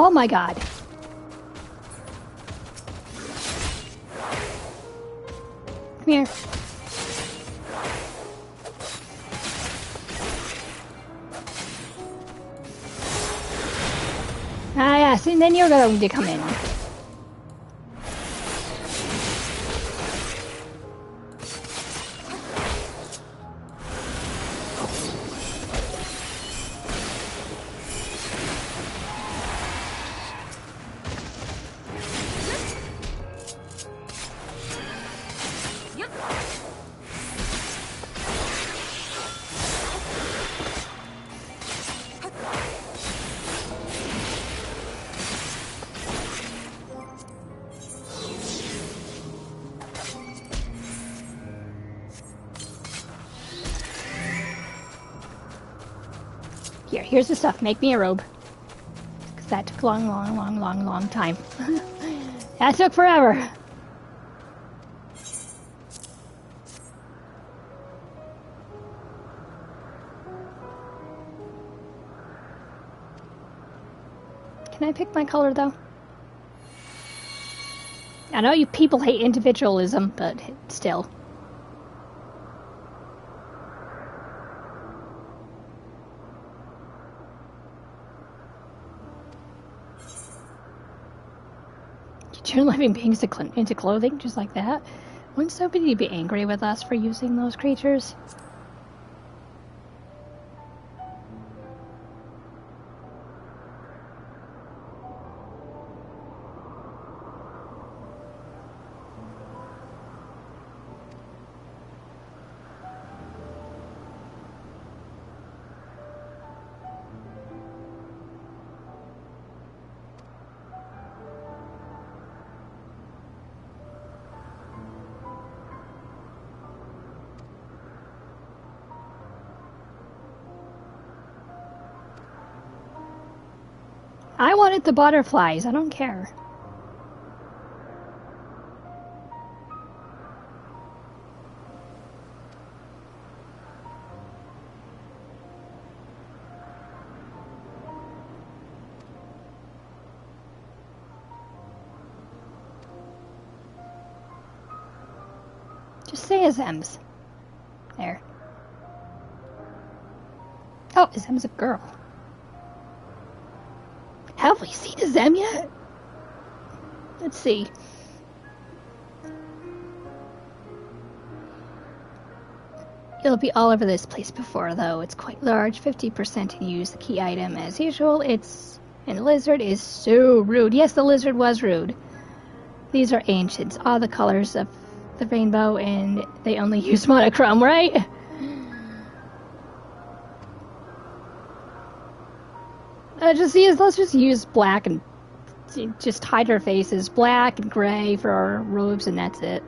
Oh my god. Come here. Ah yes, and then you're going to come in. Here's the stuff. Make me a robe. Because that took a long time. That took forever. Can I pick my color, though? I know you people hate individualism, but still. Turn living beings into clothing, just like that. Wouldn't somebody be angry with us for using those creatures? I wanted the butterflies. I don't care. Just say Azem's. There. Oh, Azem's a girl. Have we seen Azem yet? Let's see. It'll be all over this place before, though. It's quite large, 50% in use. The key item, as usual, and the lizard is so rude. Yes, the lizard was rude. These are ancients, all the colors of the rainbow, and they only use monochrome, right? Let's just use black and just hide our faces. Black and gray for our robes, and that's it.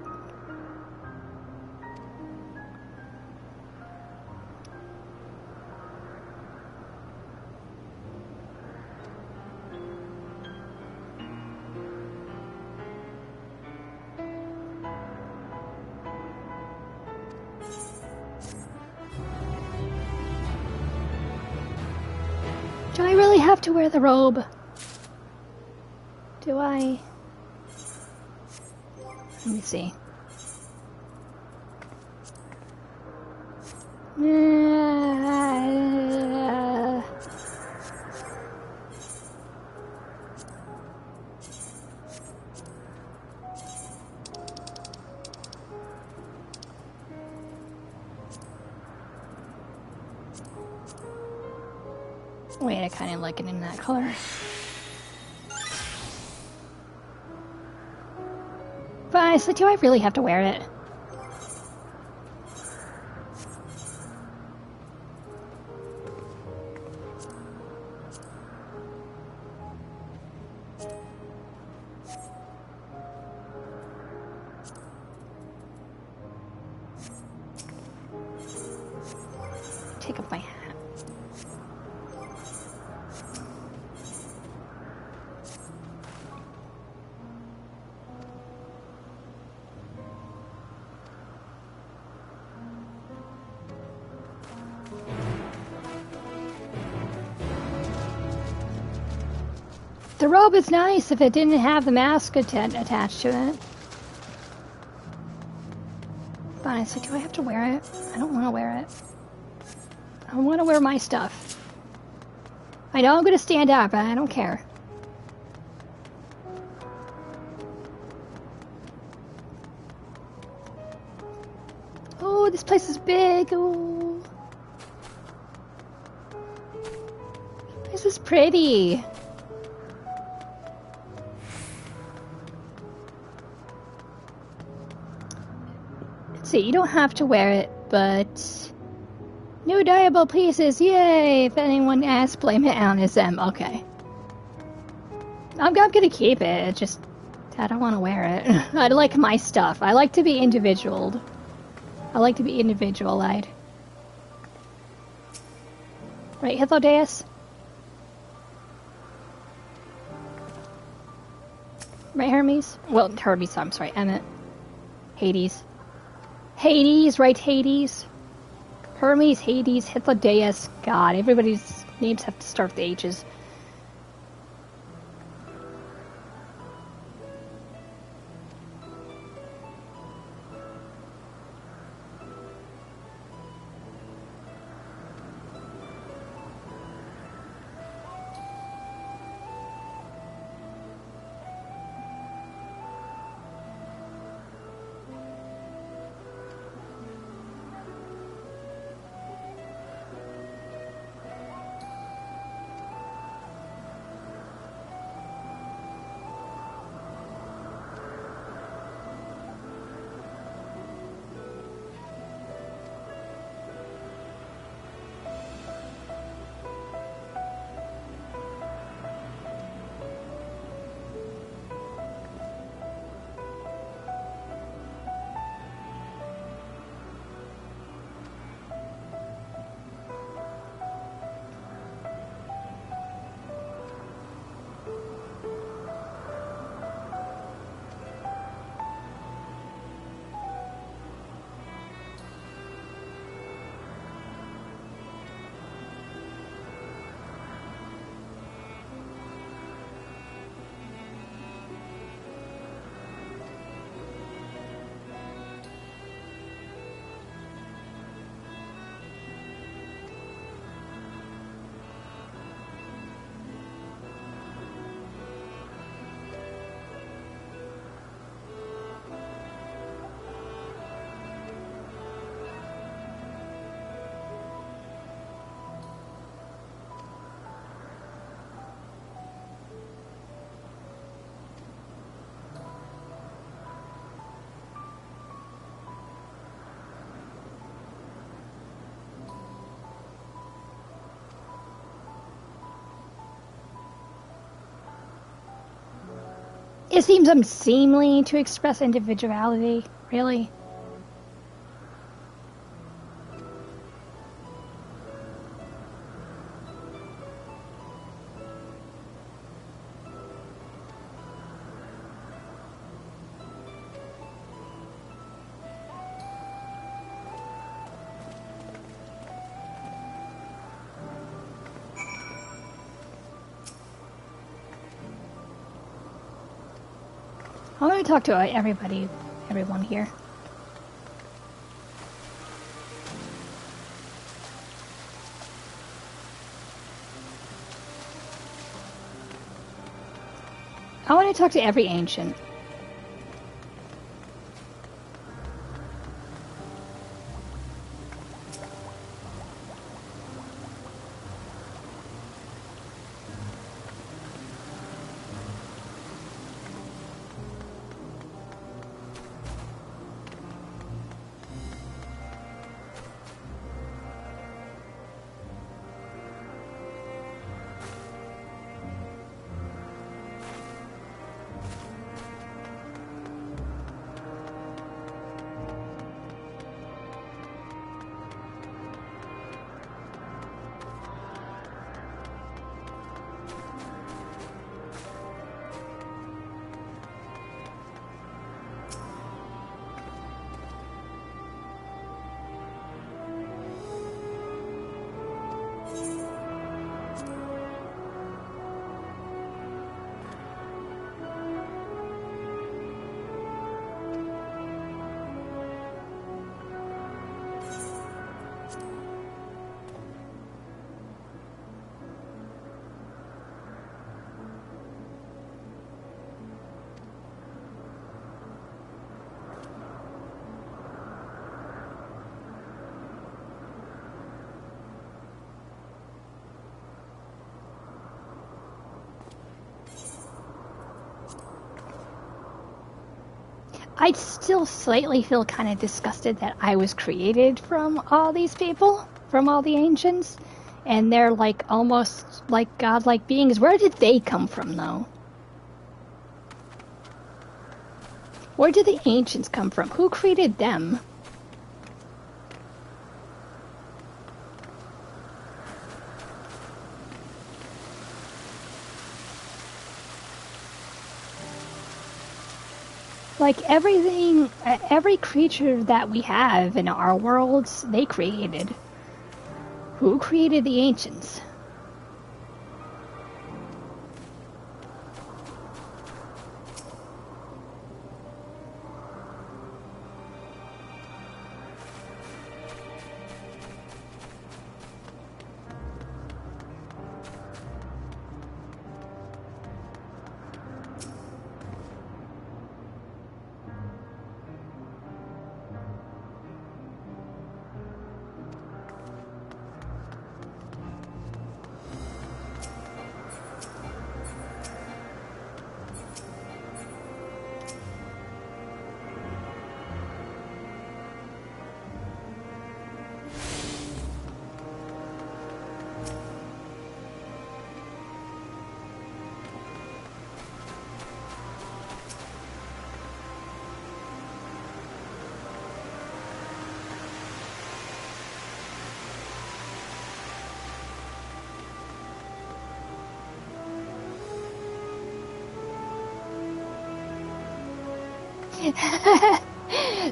Do I really have to wear the robe? Do I? Let me see. Wait, I kind of like it in that color. But honestly, do I really have to wear it? Take off my hat. The robe is nice if it didn't have the mask attached to it. But honestly, do I have to wear it? I don't want to wear it. I want to wear my stuff. I know I'm going to stand up, but I don't care. Oh, this place is big. Oh. This is pretty. See, you don't have to wear it, but new dyeable pieces, yay! If anyone asks, blame it on SM. Okay, I'm gonna keep it. Just I don't want to wear it. I like my stuff. I like to be individualed. I like to be individualized. Right, Hythlodeus? Right, Hermes? Well, Hermes. I'm sorry, Emmett. Hades. Hades, right, Hades? Hermes, Hades, Hythlodeus. God, everybody's names have to start with H's. It seems unseemly to express individuality, really. I want to talk to everyone here. I want to talk to every ancient. I still slightly feel kind of disgusted that I was created from all these people, from all the ancients, and they're like almost like godlike beings. Where did they come from, though? Where did the ancients come from? Who created them? Like everything, every creature that we have in our worlds, they created. Who created the ancients?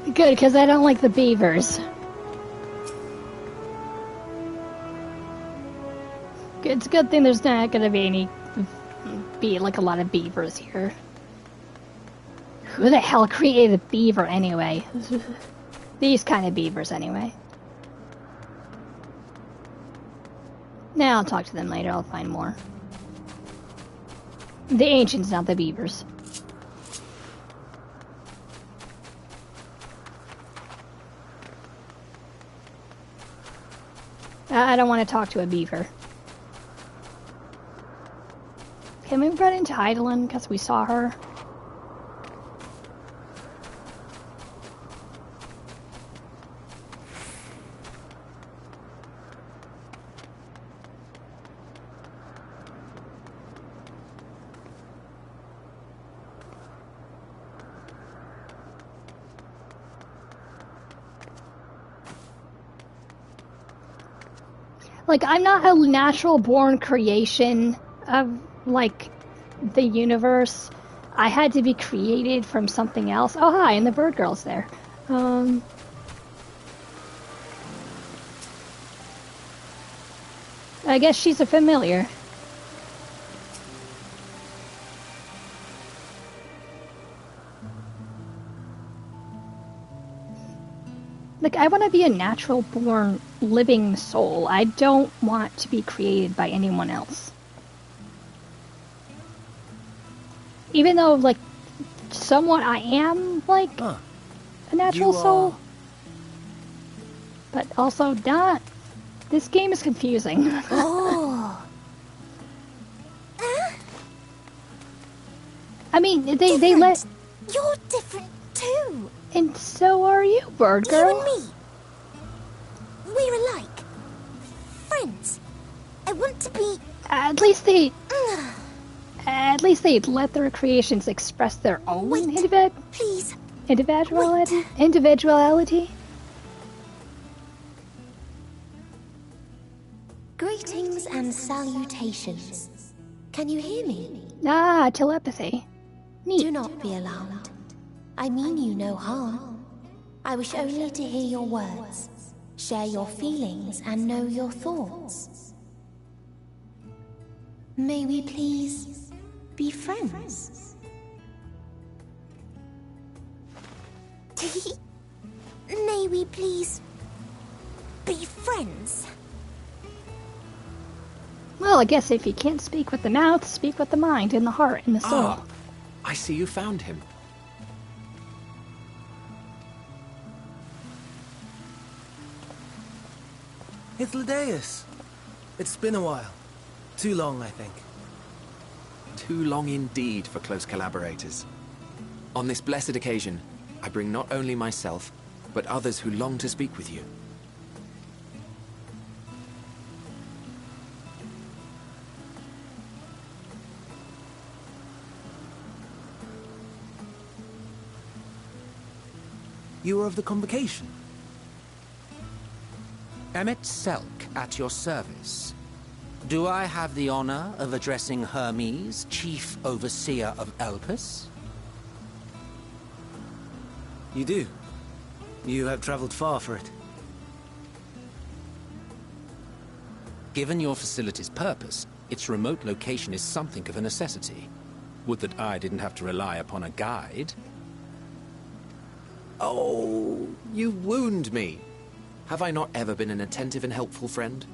Good, because I don't like the beavers. It's a good thing there's not going to be like a lot of beavers here. Who the hell created a beaver anyway? These kind of beavers anyway. Now I'll talk to them later, I'll find more. The ancients, not the beavers. I don't want to talk to a beaver. Can we run into Heidelin because we saw her? Like, I'm not a natural-born creation of, like, the universe. I had to be created from something else. Oh, hi, and the bird girl's there. I guess she's a familiar. Like, I want to be a natural-born living soul. I don't want to be created by anyone else. Even though, like, somewhat I am, like, a natural soul. But also not. This game is confusing. Oh. I mean, they let... You're different too. And so are you, bird girl. You and me. We're alike. Friends. I want to be... At least they let their creations express their own please. individuality. Greetings and salutations. Can you hear me? Ah, telepathy. Neat. Do not be alarmed. I mean you no harm. I wish only to hear your words, share your feelings, and know your thoughts. May we please be friends? May we please be friends? Well, I guess if you can't speak with the mouth, speak with the mind and the heart and the soul. Ah, I see you found him. It's Ladeus. It's been a while. Too long, I think. Too long indeed for close collaborators. On this blessed occasion, I bring not only myself, but others who long to speak with you. You are of the convocation? Emmett Selk, at your service. Do I have the honor of addressing Hermes, Chief Overseer of Elpis? You do. You have traveled far for it. Given your facility's purpose, its remote location is something of a necessity. Would that I didn't have to rely upon a guide. Oh, you wound me. Have I not ever been an attentive and helpful friend?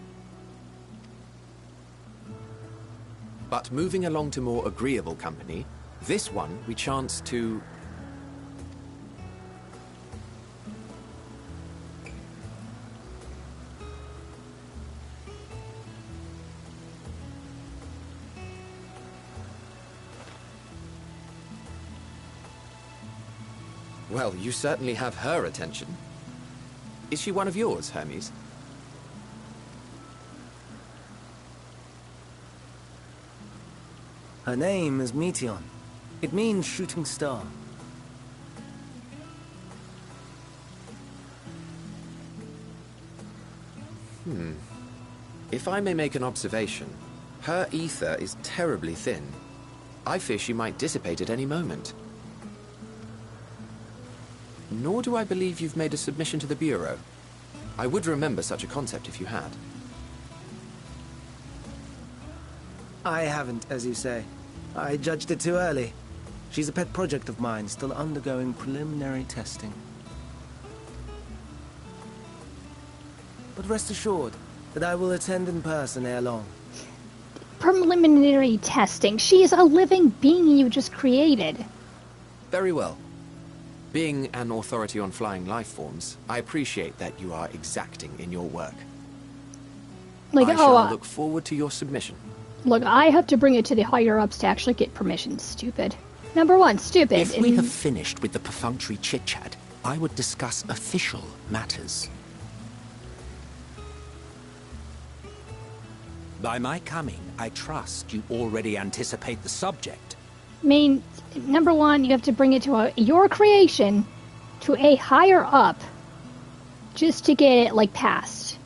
But moving along to more agreeable company, this one we chance to... Well, you certainly have her attention. Is she one of yours, Hermes? Her name is Meteon. It means shooting star. If I may make an observation, her ether is terribly thin. I fear she might dissipate at any moment. Nor do I believe you've made a submission to the Bureau. I would remember such a concept if you had. I haven't, as you say. I judged it too early. She's a pet project of mine, still undergoing preliminary testing. But rest assured that I will attend in person ere long. Preliminary testing. She is a living being you just created. Very well. Being an authority on flying life forms, I appreciate that you are exacting in your work. Like, I shall look forward to your submission. Look, I have to bring it to the higher-ups to actually get permission. Stupid. Number one, stupid. If we have finished with the perfunctory chit-chat, I would discuss official matters. By my coming, I trust you already anticipate the subject. I mean, number one, you have to bring it to your creation to a higher up just to get it, like, passed.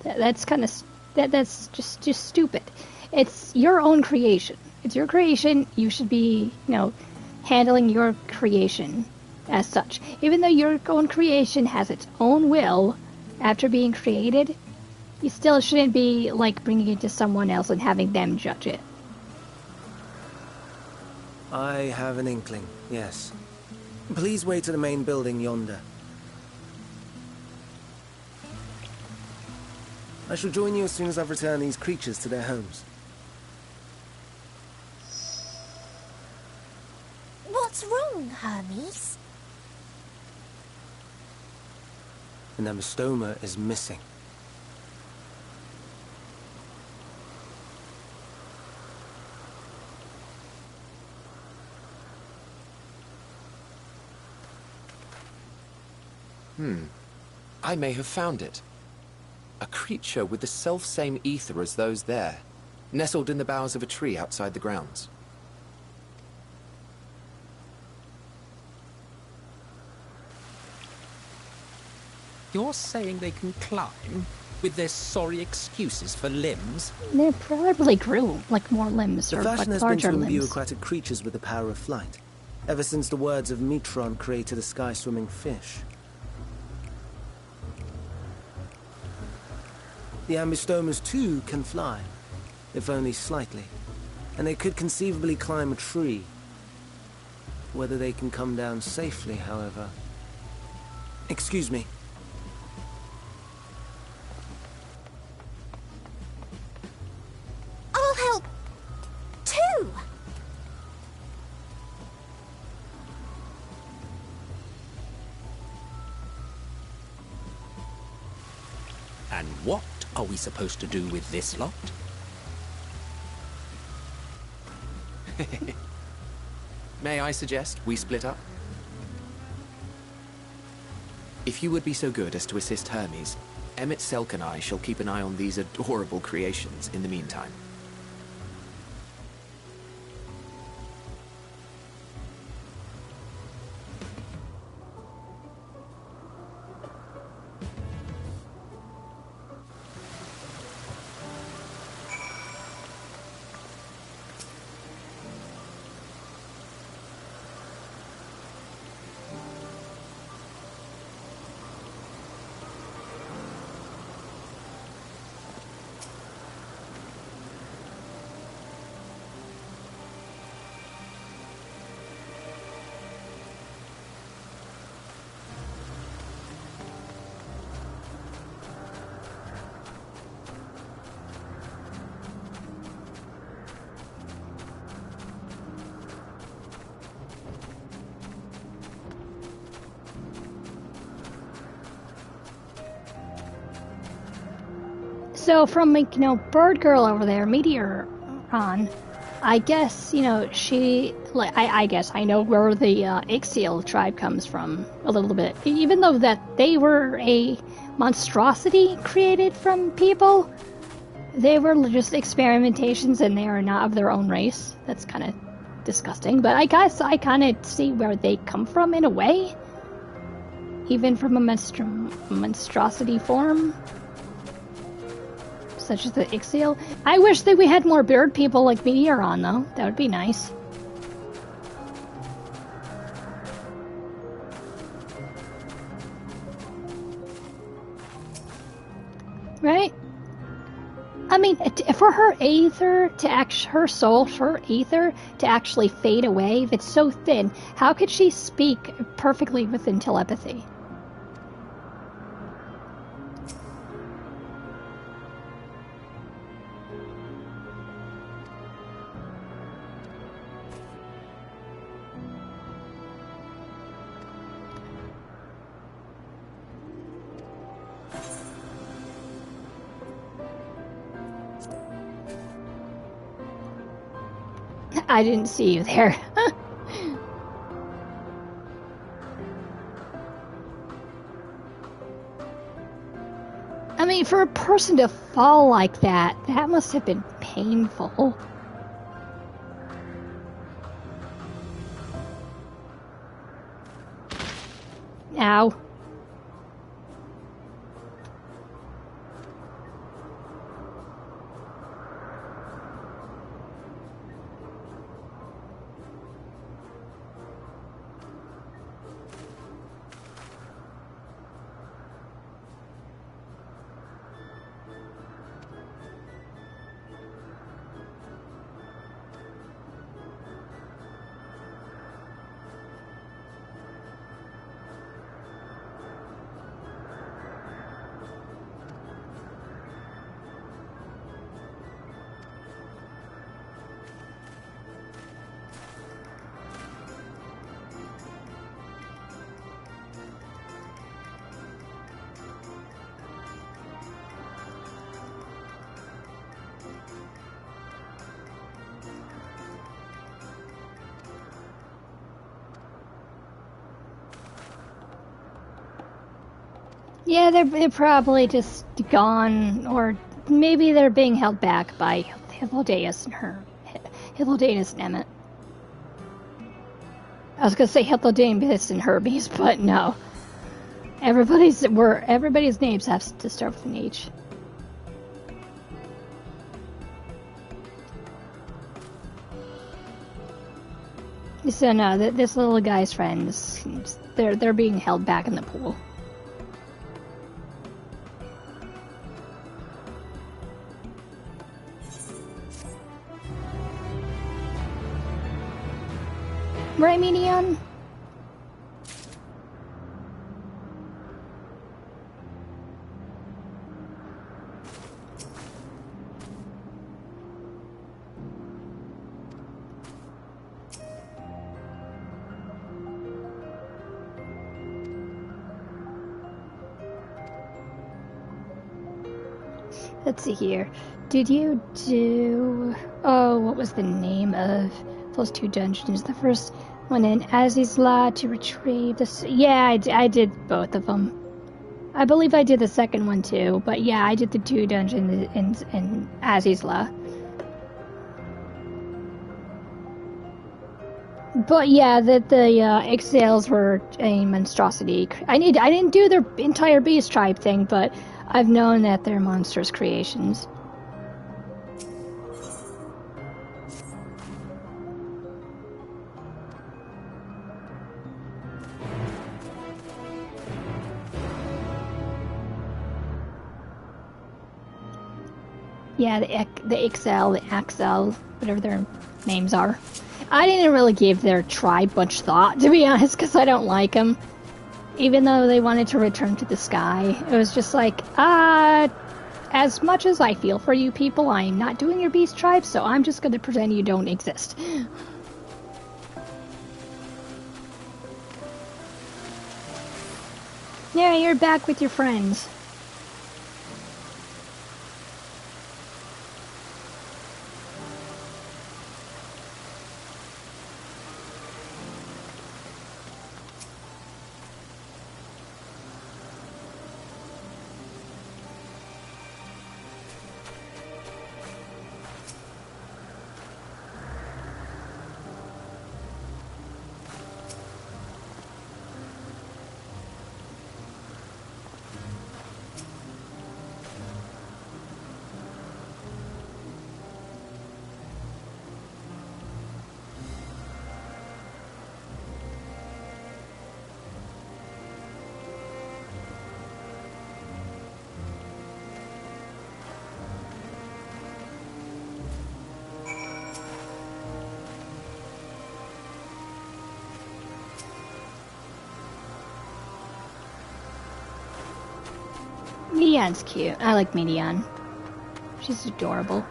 That's kind of That's just stupid. It's your own creation. It's your creation. You should be, handling your creation as such. Even though your own creation has its own will after being created, you still shouldn't be, bringing it to someone else and having them judge it. I have an inkling, yes. Please wait to the main building yonder. I shall join you as soon as I've returned these creatures to their homes. What's wrong, Hermes? The Nemostoma is missing. I may have found it. A creature with the self-same ether as those there, nestled in the boughs of a tree outside the grounds. You're saying they can climb with their sorry excuses for limbs? They probably grew, more limbs, The or fashion has been larger to imbue limbs. aquatic creatures with the power of flight, ever since the words of Metron created a sky-swimming fish. The Ambistomas, too, can fly, if only slightly, and they could conceivably climb a tree. Whether they can come down safely, however... Excuse me. I'll help, too! And what are we supposed to do with this lot? May I suggest we split up? If you would be so good as to assist Hermes, Emmett Selk and I shall keep an eye on these adorable creations in the meantime. So from, Bird Girl over there, Meteor on, I guess, she, I guess I know where the Ixiel tribe comes from a little bit. Even though that they were a monstrosity created from people, they were just experimentations and they are not of their own race. That's kind of disgusting, but I guess I kind of see where they come from in a way. Even from a monstrosity form. Such as the Ixiel. I wish that we had more bird people like Meteor on, though. That would be nice. Right? I mean, for her ether to her soul, her ether to actually fade away, if it's so thin, how could she speak perfectly within telepathy? I didn't see you there. I mean, for a person to fall like that, that must have been painful. Ow. Yeah, they're probably just gone, or maybe they're being held back by Hippodatus and Emmett. I was gonna say Hippodatus and Hermes, but no. Everybody's names have to start with an H. So no, this little guy's friends, they're being held back in the pool. Right, Median? Let's see here. Did you do... Oh, what was the name of those two dungeons? The first one in Azizla to retrieve the... Yeah, I did both of them. I believe I did the second one too, but yeah, I did the two dungeons in Azizla. But yeah, the exhales were a monstrosity. I didn't do their entire beast tribe thing, but I've known that they're monstrous creations. Yeah, the Excel, the Axel, whatever their names are. I didn't really give their tribe much thought, to be honest, because I don't like them. Even though they wanted to return to the sky, it was just like, as much as I feel for you people, I'm not doing your beast tribe, so I'm just going to pretend you don't exist. Yeah, you're back with your friends. Median's cute. I like Median. She's adorable.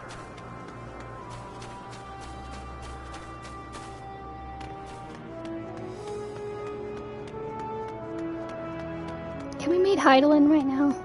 Can we meet Heidelin right now?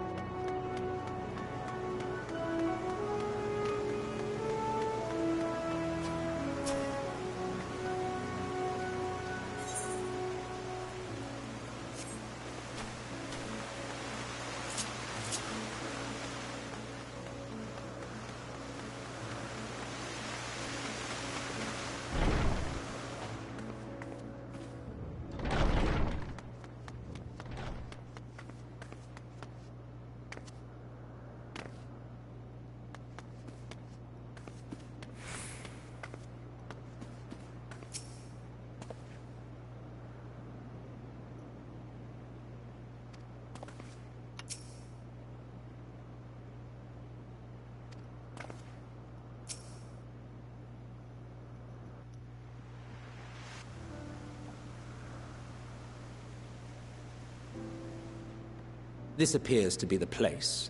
This appears to be the place.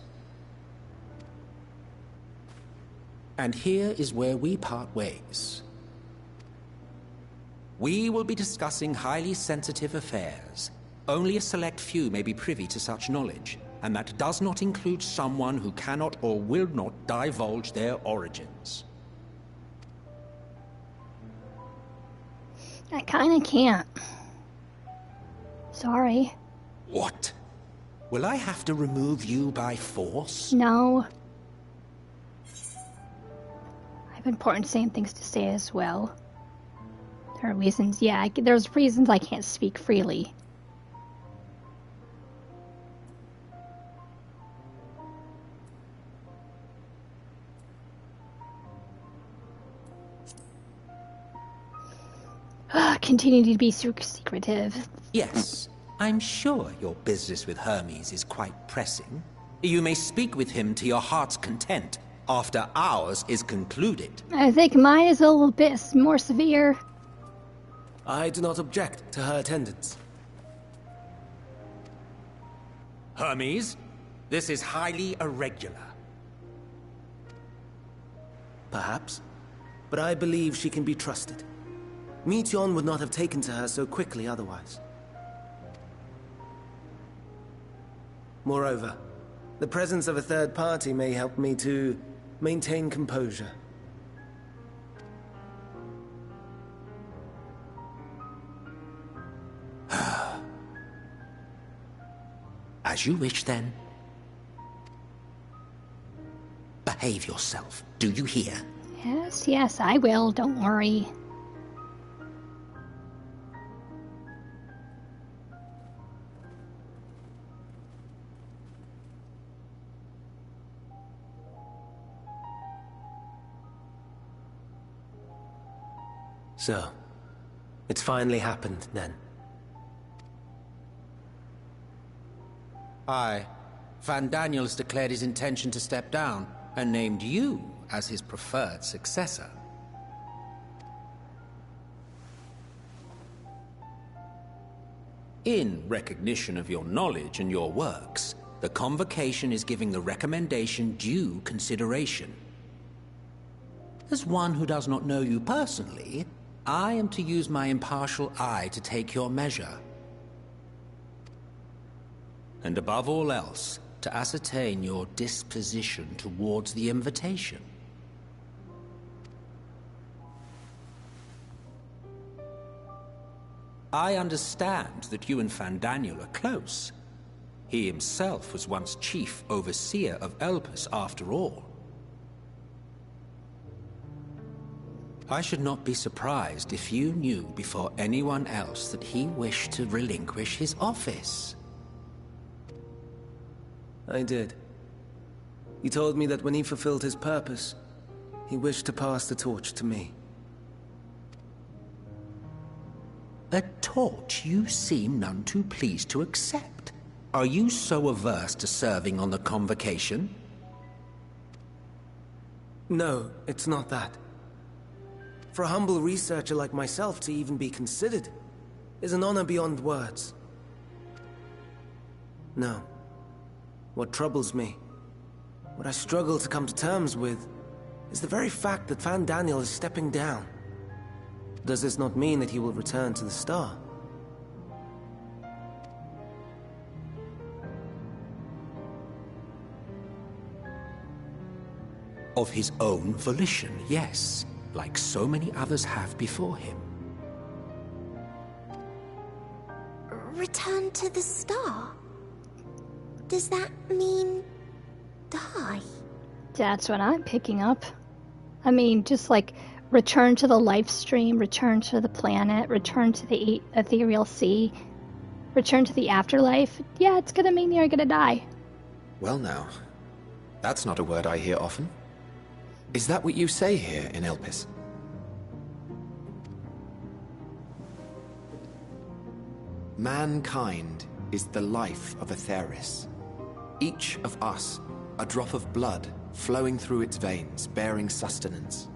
And here is where we part ways. We will be discussing highly sensitive affairs. Only a select few may be privy to such knowledge, and that does not include someone who cannot or will not divulge their origins. I kinda can't. Sorry. What? Will I have to remove you by force? No. I have important same things to say as well. There are reasons, yeah, there's reasons I can't speak freely. Continue to be secretive. Yes, I'm sure your business with Hermes is quite pressing. You may speak with him to your heart's content after ours is concluded. I think mine is a little bit more severe. I do not object to her attendance. Hermes, this is highly irregular. Perhaps, but I believe she can be trusted. Jeanne would not have taken to her so quickly otherwise. Moreover, the presence of a third party may help me to maintain composure. As you wish, then. Behave yourself, do you hear? Yes, yes, I will, don't worry. So, it's finally happened, then. Aye. Van Daniels declared his intention to step down, and named you as his preferred successor. In recognition of your knowledge and your works, the Convocation is giving the recommendation due consideration. As one who does not know you personally, I am to use my impartial eye to take your measure. And above all else, to ascertain your disposition towards the invitation. I understand that you and Van Daniel are close. He himself was once chief overseer of Elpis after all. I should not be surprised if you knew before anyone else that he wished to relinquish his office. I did. He told me that when he fulfilled his purpose, he wished to pass the torch to me. A torch you seem none too pleased to accept. Are you so averse to serving on the Convocation? No, it's not that. For a humble researcher like myself to even be considered is an honor beyond words. No. What troubles me, what I struggle to come to terms with, is the very fact that Van Daniel is stepping down. Does this not mean that he will return to the Star? Of his own volition, yes, like so many others have before him. Return to the Star? Does that mean die? That's what I'm picking up. I mean, just like return to the life stream, return to the planet, return to the ethereal sea, return to the afterlife. Yeah, it's gonna mean you're gonna die. Well now, that's not a word I hear often. Is that what you say here in Elpis? Mankind is the life of Atheris. Each of us, a drop of blood flowing through its veins, bearing sustenance.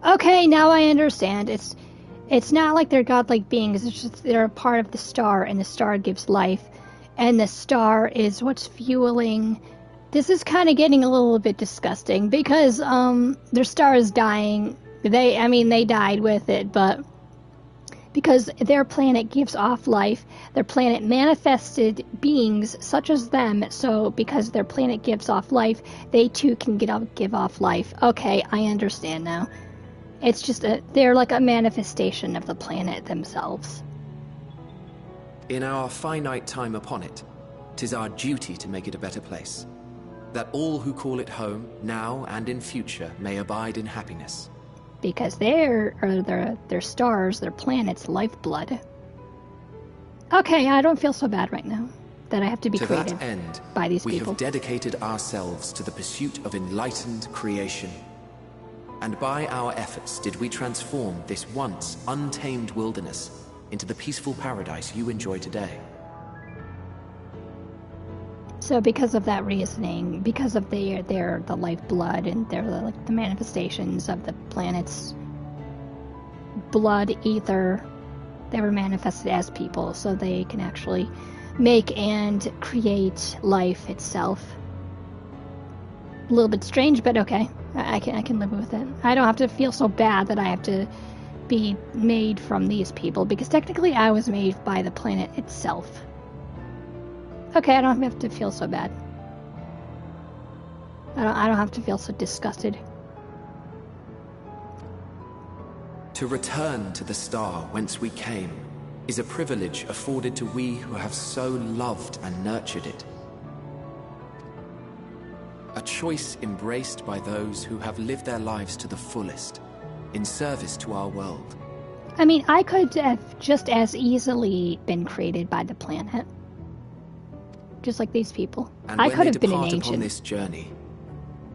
Okay, now I understand. It's not like they're godlike beings, it's just they're a part of the star, and the star gives life. And the star is what's fueling... This is kind of getting a little bit disgusting, because their star is dying. They died with it, but... Because their planet gives off life, their planet manifested beings such as them, so because their planet gives off life, they too can give off life. Okay, I understand now. It's just they're like a manifestation of the planet themselves. In our finite time upon it, 'tis our duty to make it a better place, that all who call it home, now and in future, may abide in happiness. Because their stars, their planets' lifeblood. Okay, I don't feel so bad right now that I have to be created that end, by these we people. have dedicated ourselves to the pursuit of enlightened creation. And by our efforts did we transform this once untamed wilderness into the peaceful paradise you enjoy today. So because of that reasoning, because of the lifeblood and their like the manifestations of the planet's blood ether, they were manifested as people, so they can actually make and create life itself. A little bit strange, but okay. I can live with it. I don't have to feel so bad that I have to be made from these people, because technically I was made by the planet itself. Okay, I don't have to feel so bad. I don't have to feel so disgusted. To return to the star whence we came is a privilege afforded to we who have so loved and nurtured it. A choice embraced by those who have lived their lives to the fullest, in service to our world. I mean, I could have just as easily been created by the planet. Just like these people. And I when could they have been an depart ancient. upon this journey,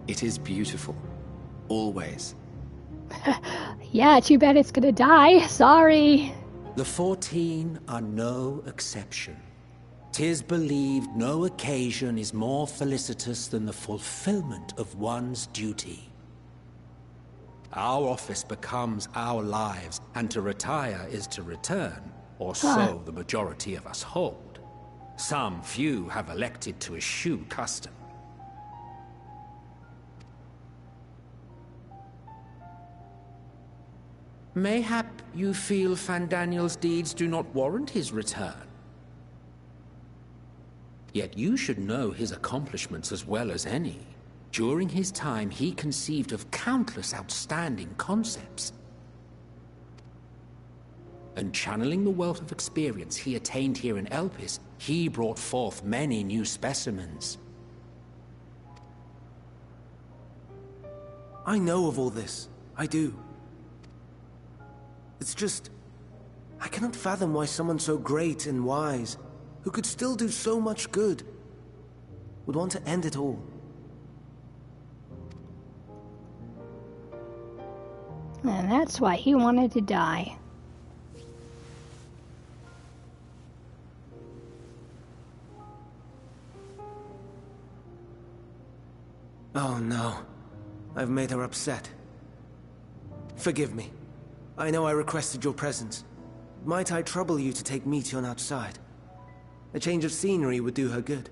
it is beautiful. Always. Yeah, too bad it's gonna die. Sorry. The 14 are no exception. 'Tis believed no occasion is more felicitous than the fulfillment of one's duty. Our office becomes our lives, and to retire is to return, or so the majority of us hold. Some few have elected to eschew custom. Mayhap you feel Fandaniel's deeds do not warrant his return. Yet you should know his accomplishments as well as any. During his time, he conceived of countless outstanding concepts. And channeling the wealth of experience he attained here in Elpis, he brought forth many new specimens. I know of all this. I do. It's just, I cannot fathom why someone so great and wise, who could still do so much good, would want to end it all. And that's why he wanted to die. Oh no. I've made her upset. Forgive me. I know I requested your presence. Might I trouble you to take Meteon outside? A change of scenery would do her good.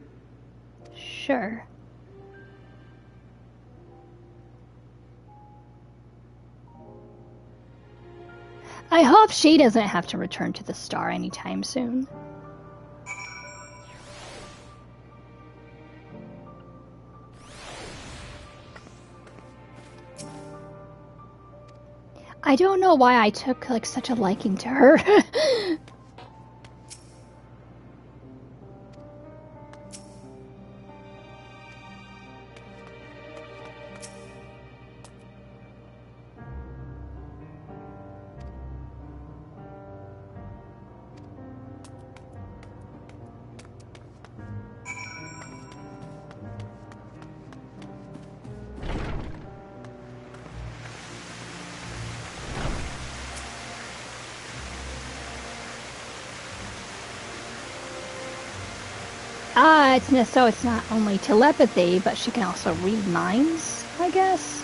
Sure. I hope she doesn't have to return to the star anytime soon. I don't know why I took like such a liking to her. So it's not only telepathy, but she can also read minds, I guess?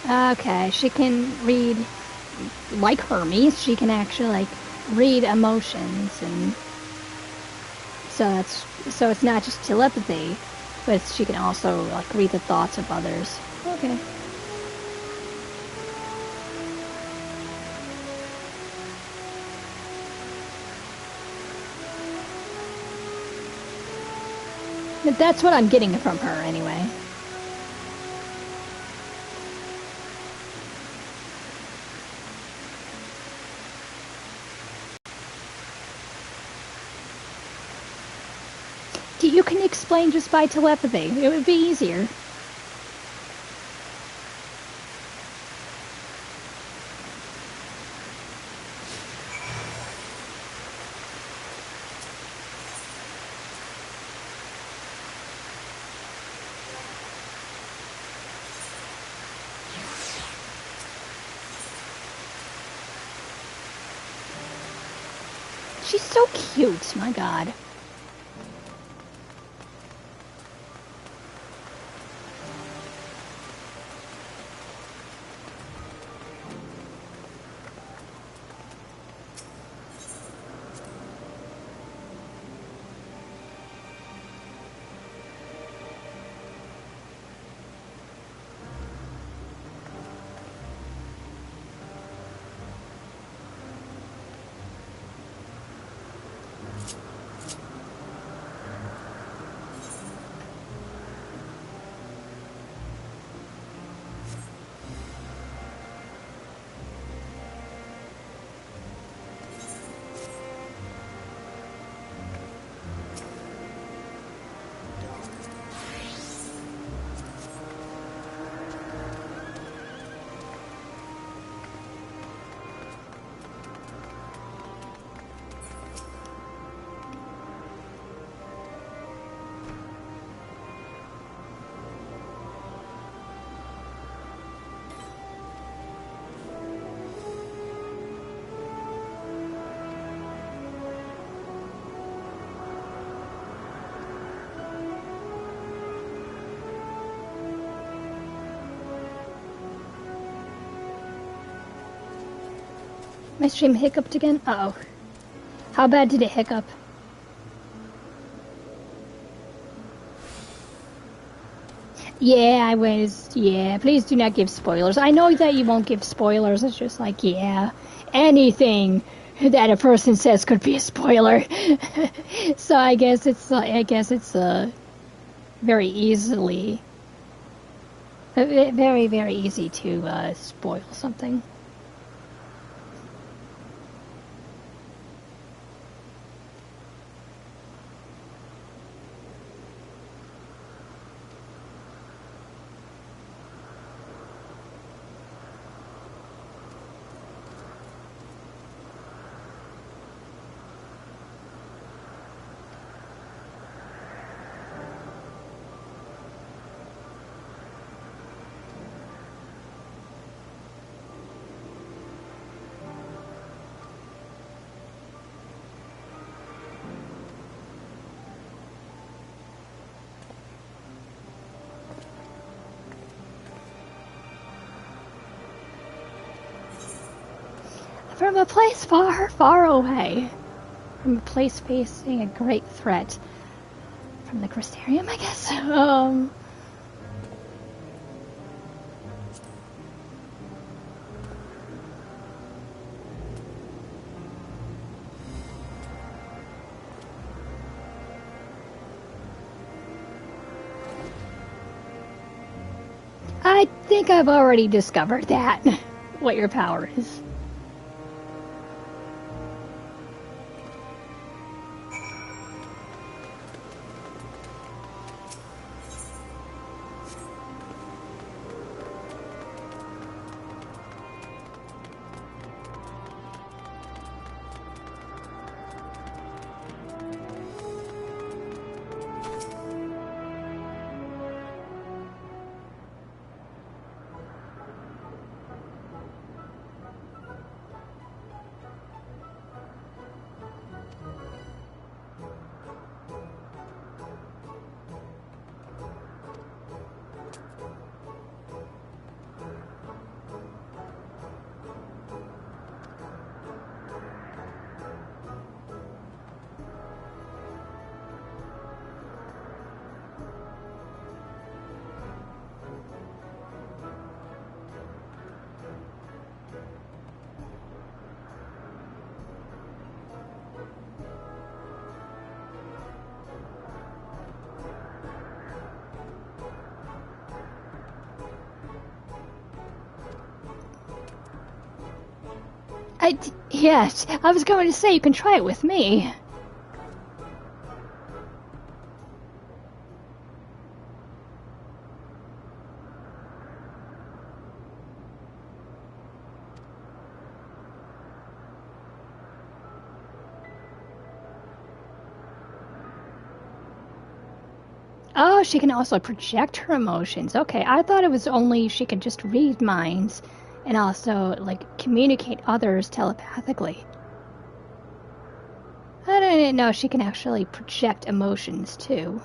Okay, she can read, like Hermes, she can actually, like, read emotions, and so it's not just telepathy, but she can also, like, read the thoughts of others. Okay. But that's what I'm getting from her, anyway. you can explain just by telepathy. It would be easier. She's so cute, my god. My stream hiccuped again? Uh-oh. How bad did it hiccup? Yeah, I was... Yeah, please do not give spoilers. I know that you won't give spoilers. It's just like, yeah, anything that a person says could be a spoiler. So I guess it's very easily... Very, very easy to spoil something. From a place far, far away. From a place facing a great threat. From the Crystarium, I guess? I think I've already discovered that. What your power is. Yes, I was going to say you can try it with me. Oh, she can also project her emotions. Okay, I thought it was only she could just read minds and also, like, communicate others telepathically. I didn't know she can actually project emotions, too.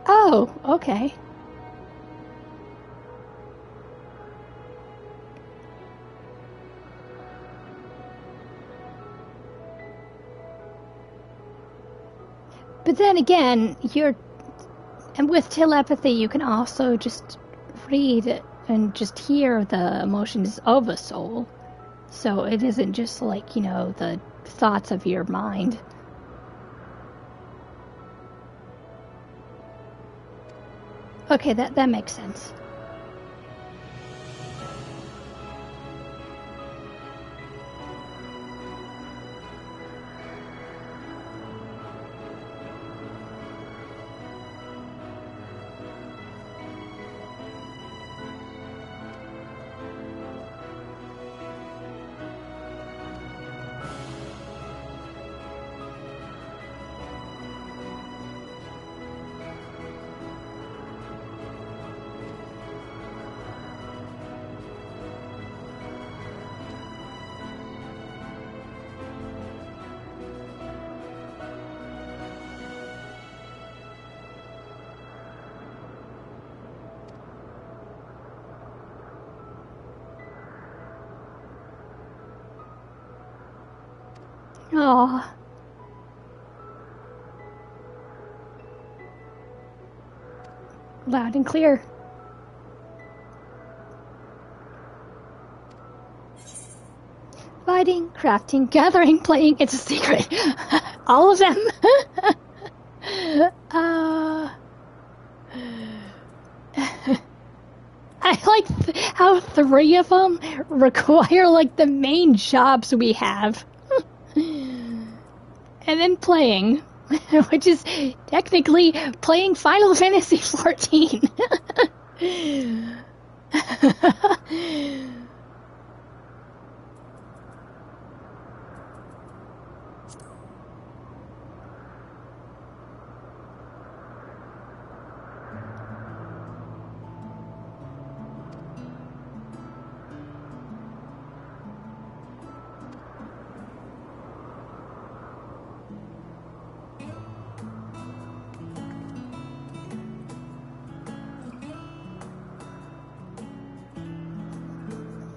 Oh, okay. But then again, and with telepathy, you can also just read and just hear the emotions of a soul. So it isn't just like, the thoughts of your mind. Okay, that makes sense. Oh. Loud and clear. Fighting, crafting, gathering, playing, it's a secret. All of them. I like how 3 of them require, like, the main jobs we have. And then playing, which is technically playing Final Fantasy XIV.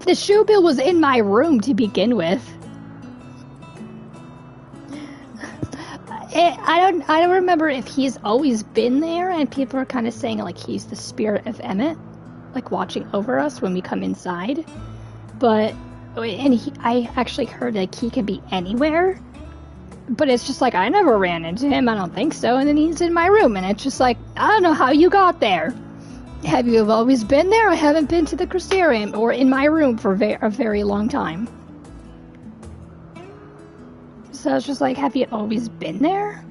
The shoe bill was in my room to begin with. I don't remember if he's always been there, and people are kind of saying like he's the spirit of Emmett, like watching over us when we come inside. But I actually heard like he can be anywhere. But it's just like I never ran into him. I don't think so. And then he's in my room, and it's just like I don't know how you got there. Have you always been there? I haven't been to the Crystarium or in my room for a very long time. So it's just like, have you always been there?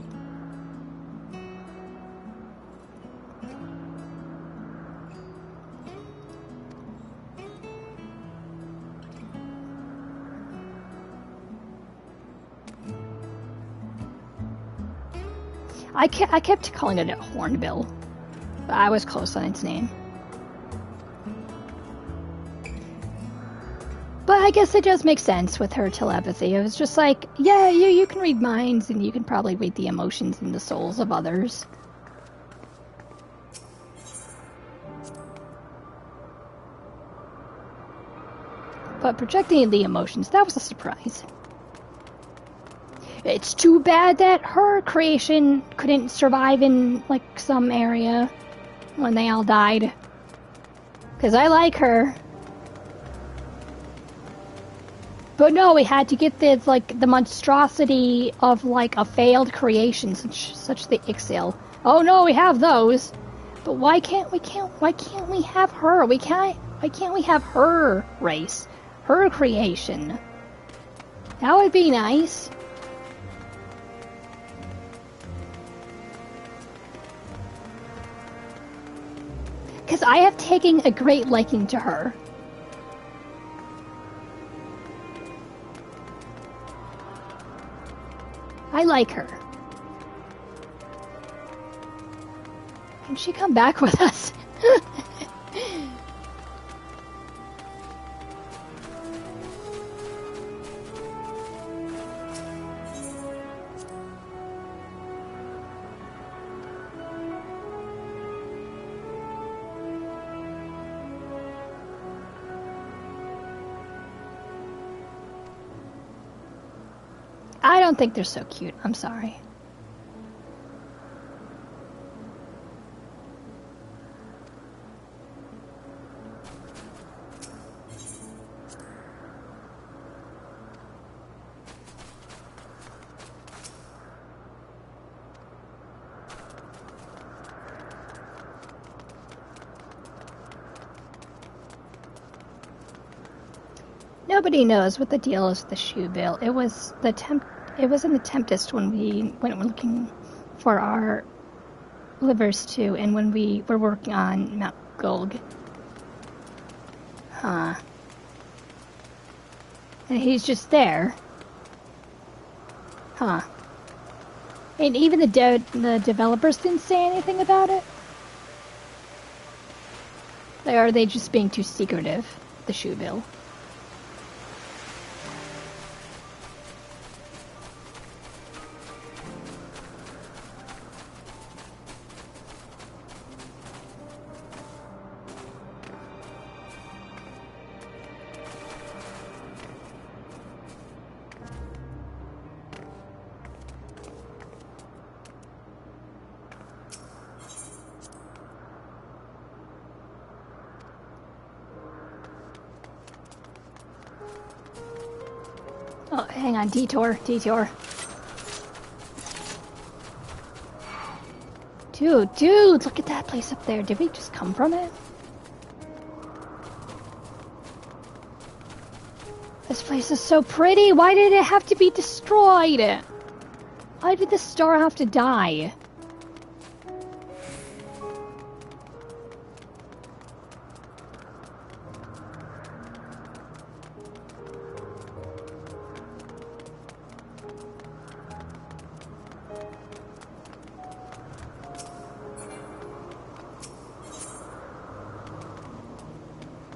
I kept calling it a hornbill. I was close on its name. But I guess it does make sense with her telepathy. It was just like, yeah, you can read minds, and you can probably read the emotions and the souls of others. But projecting the emotions, that was a surprise. It's too bad that her creation couldn't survive in, like, some area when they all died. Because I like her. But no, we had to get the, like, the monstrosity of, like, a failed creation, such the Ixil. Oh no, we have those. But why can't we have her? Why can't we have her race? Her creation? That would be nice. Because I have taken a great liking to her. I like her. Can she come back with us? I don't think they're so cute. I'm sorry. Nobody knows what the deal is with the shoe bill. It was in the Tempest when we went looking for our livers too, and when we were working on Mount Golg. Huh. And he's just there. Huh. And even the developers didn't say anything about it? Or are they just being too secretive, the shoe bill? Oh, hang on, detour. Dude, look at that place up there. Did we just come from it? This place is so pretty. Why did it have to be destroyed? Why did the star have to die?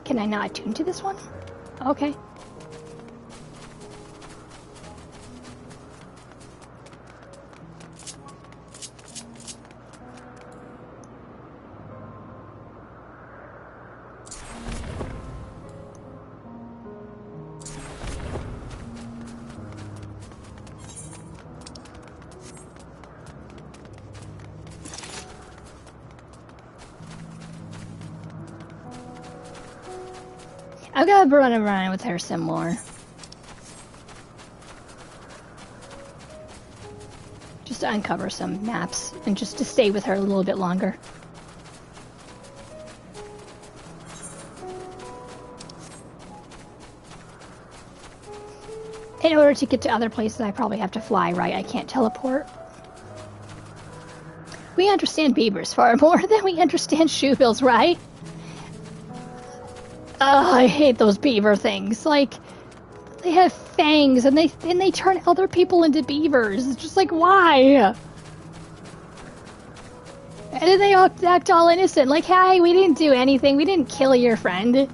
Can I not attune to this one? Okay. I'm gonna run around with her some more. Just to uncover some maps and just to stay with her a little bit longer. In order to get to other places, I probably have to fly, right? I can't teleport. We understand beavers far more than we understand shoe bills, right? Oh, I hate those beaver things. Like, they have fangs and they turn other people into beavers. It's just like, why? And then they all act all innocent. Like, hey, we didn't do anything. We didn't kill your friend. It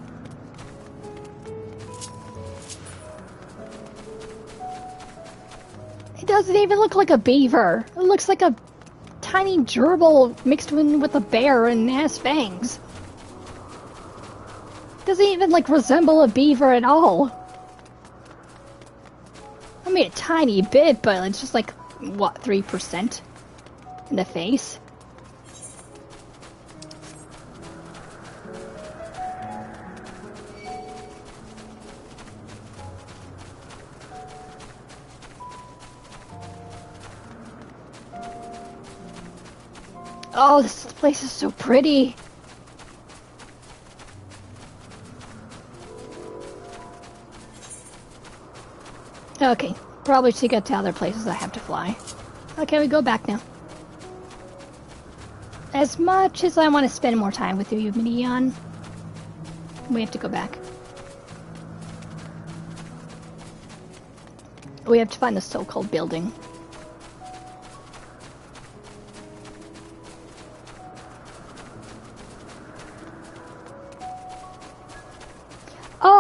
doesn't even look like a beaver. It looks like a tiny gerbil mixed in with a bear and has fangs. Doesn't even, like, resemble a beaver at all. I mean, a tiny bit, but it's just like, what, 3% in the face? Oh, this place is so pretty. Okay, probably to get to other places I have to fly. Okay, we go back now. As much as I want to spend more time with you, Jeanne, we have to go back. We have to find the so-called building.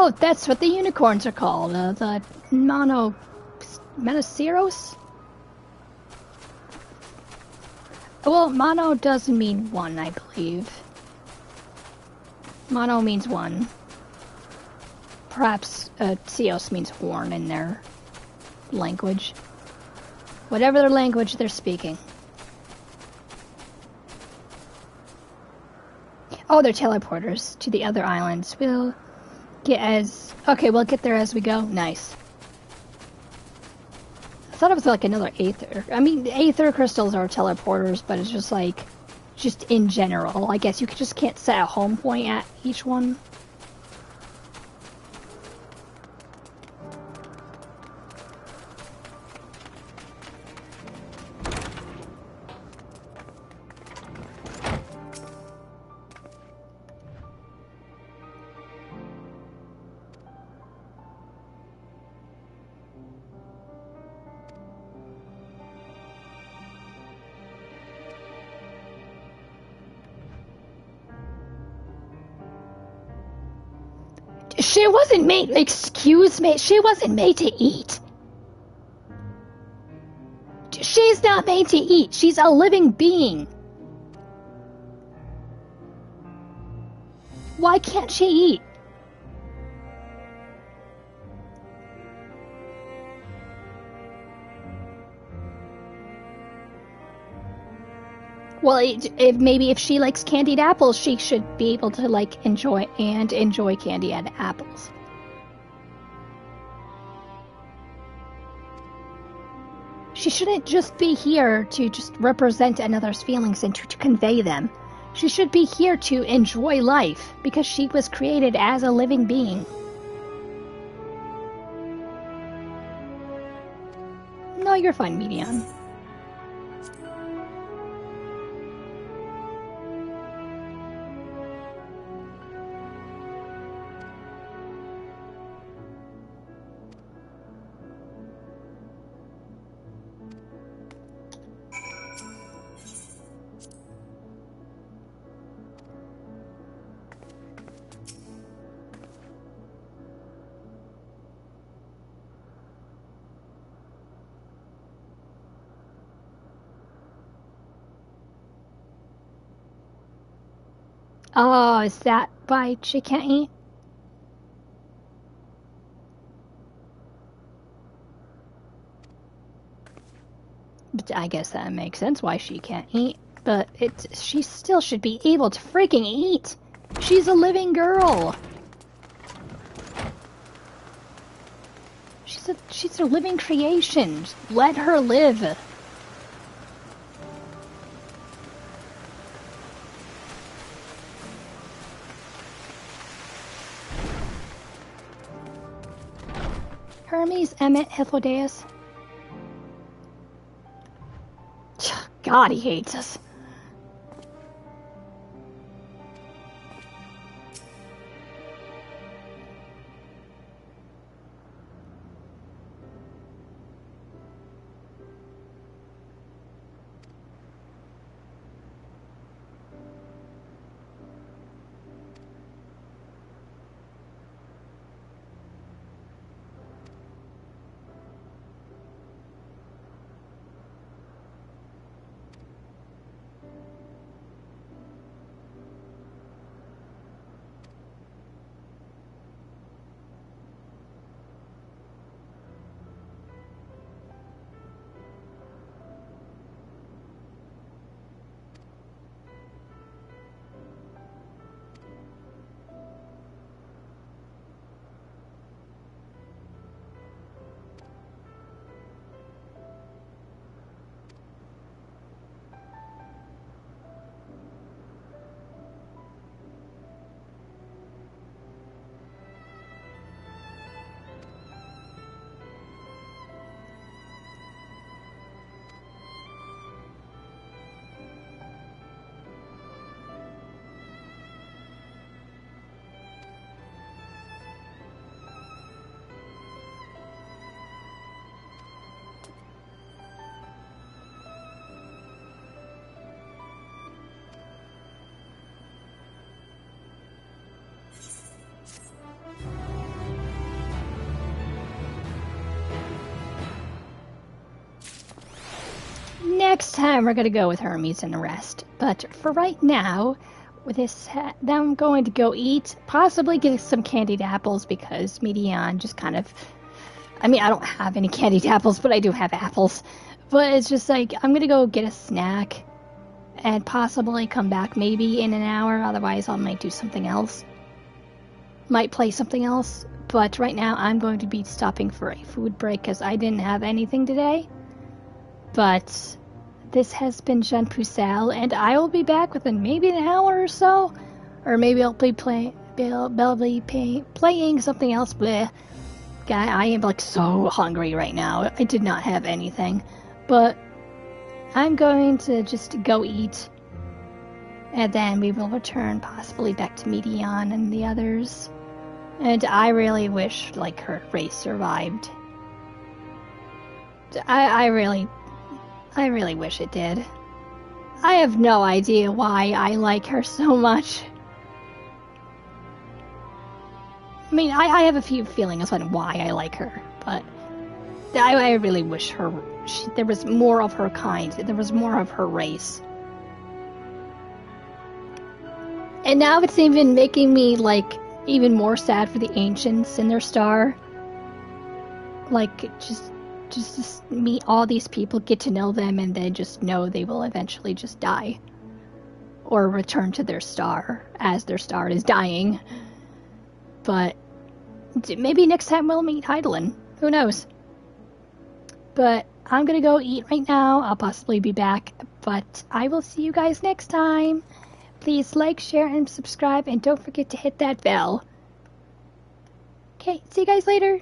Oh, that's what the unicorns are called. The Monoceros? Well, mono does mean one, I believe. Mono means one. Perhaps Ceos means horn in their language. Whatever their language they're speaking. Oh, they're teleporters to the other islands. We'll get there as we go. Nice. I thought it was like another Aether. I mean, Aether crystals are teleporters, but it's just like, just in general. I guess you just can't set a home point at each one. She wasn't made, excuse me, she wasn't made to eat. She's not made to eat. She's a living being. Why can't she eat? Well, maybe if she likes candied apples, she should be able to enjoy candy and apples. She shouldn't just be here to just represent another's feelings and to convey them. She should be here to enjoy life because she was created as a living being. No, you're fine, Medion. Oh, is that why she can't eat? But I guess that makes sense why she can't eat. But she still should be able to freaking eat. She's a living girl. She's a living creation. Let her live. Hermes, Emmet, Hythlodaeus. God, he hates us. next time we're gonna go with Hermes and the rest. But for right now, with this, now I'm going to go eat, possibly get some candied apples because Medion just kind of. I mean, I don't have any candied apples, but I do have apples. But it's just like I'm gonna go get a snack, and possibly come back maybe in an hour. Otherwise, I might do something else. Might play something else. But right now, I'm going to be stopping for a food break because I didn't have anything today. But this has been Jeanne Pucelle, and I will be back within maybe an hour or so. Or maybe I'll be playing something else. Bleh. I am like so hungry right now. I did not have anything. But I'm going to just go eat. And then we will return possibly back to Medion and the others. And I really wish, like, her race survived. I really wish it did. I have no idea why I like her so much. I mean, I have a few feelings on why I like her, but I really wish there was more of her kind. There was more of her race. And now it's even making me, like, even more sad for the ancients and their star. Like, just meet all these people, get to know them, and then just know they will eventually just die. Or return to their star, as their star is dying. But maybe next time we'll meet Heidelin. Who knows? But I'm gonna go eat right now. I'll possibly be back. But I will see you guys next time. Please like, share, and subscribe, and don't forget to hit that bell. Okay, see you guys later.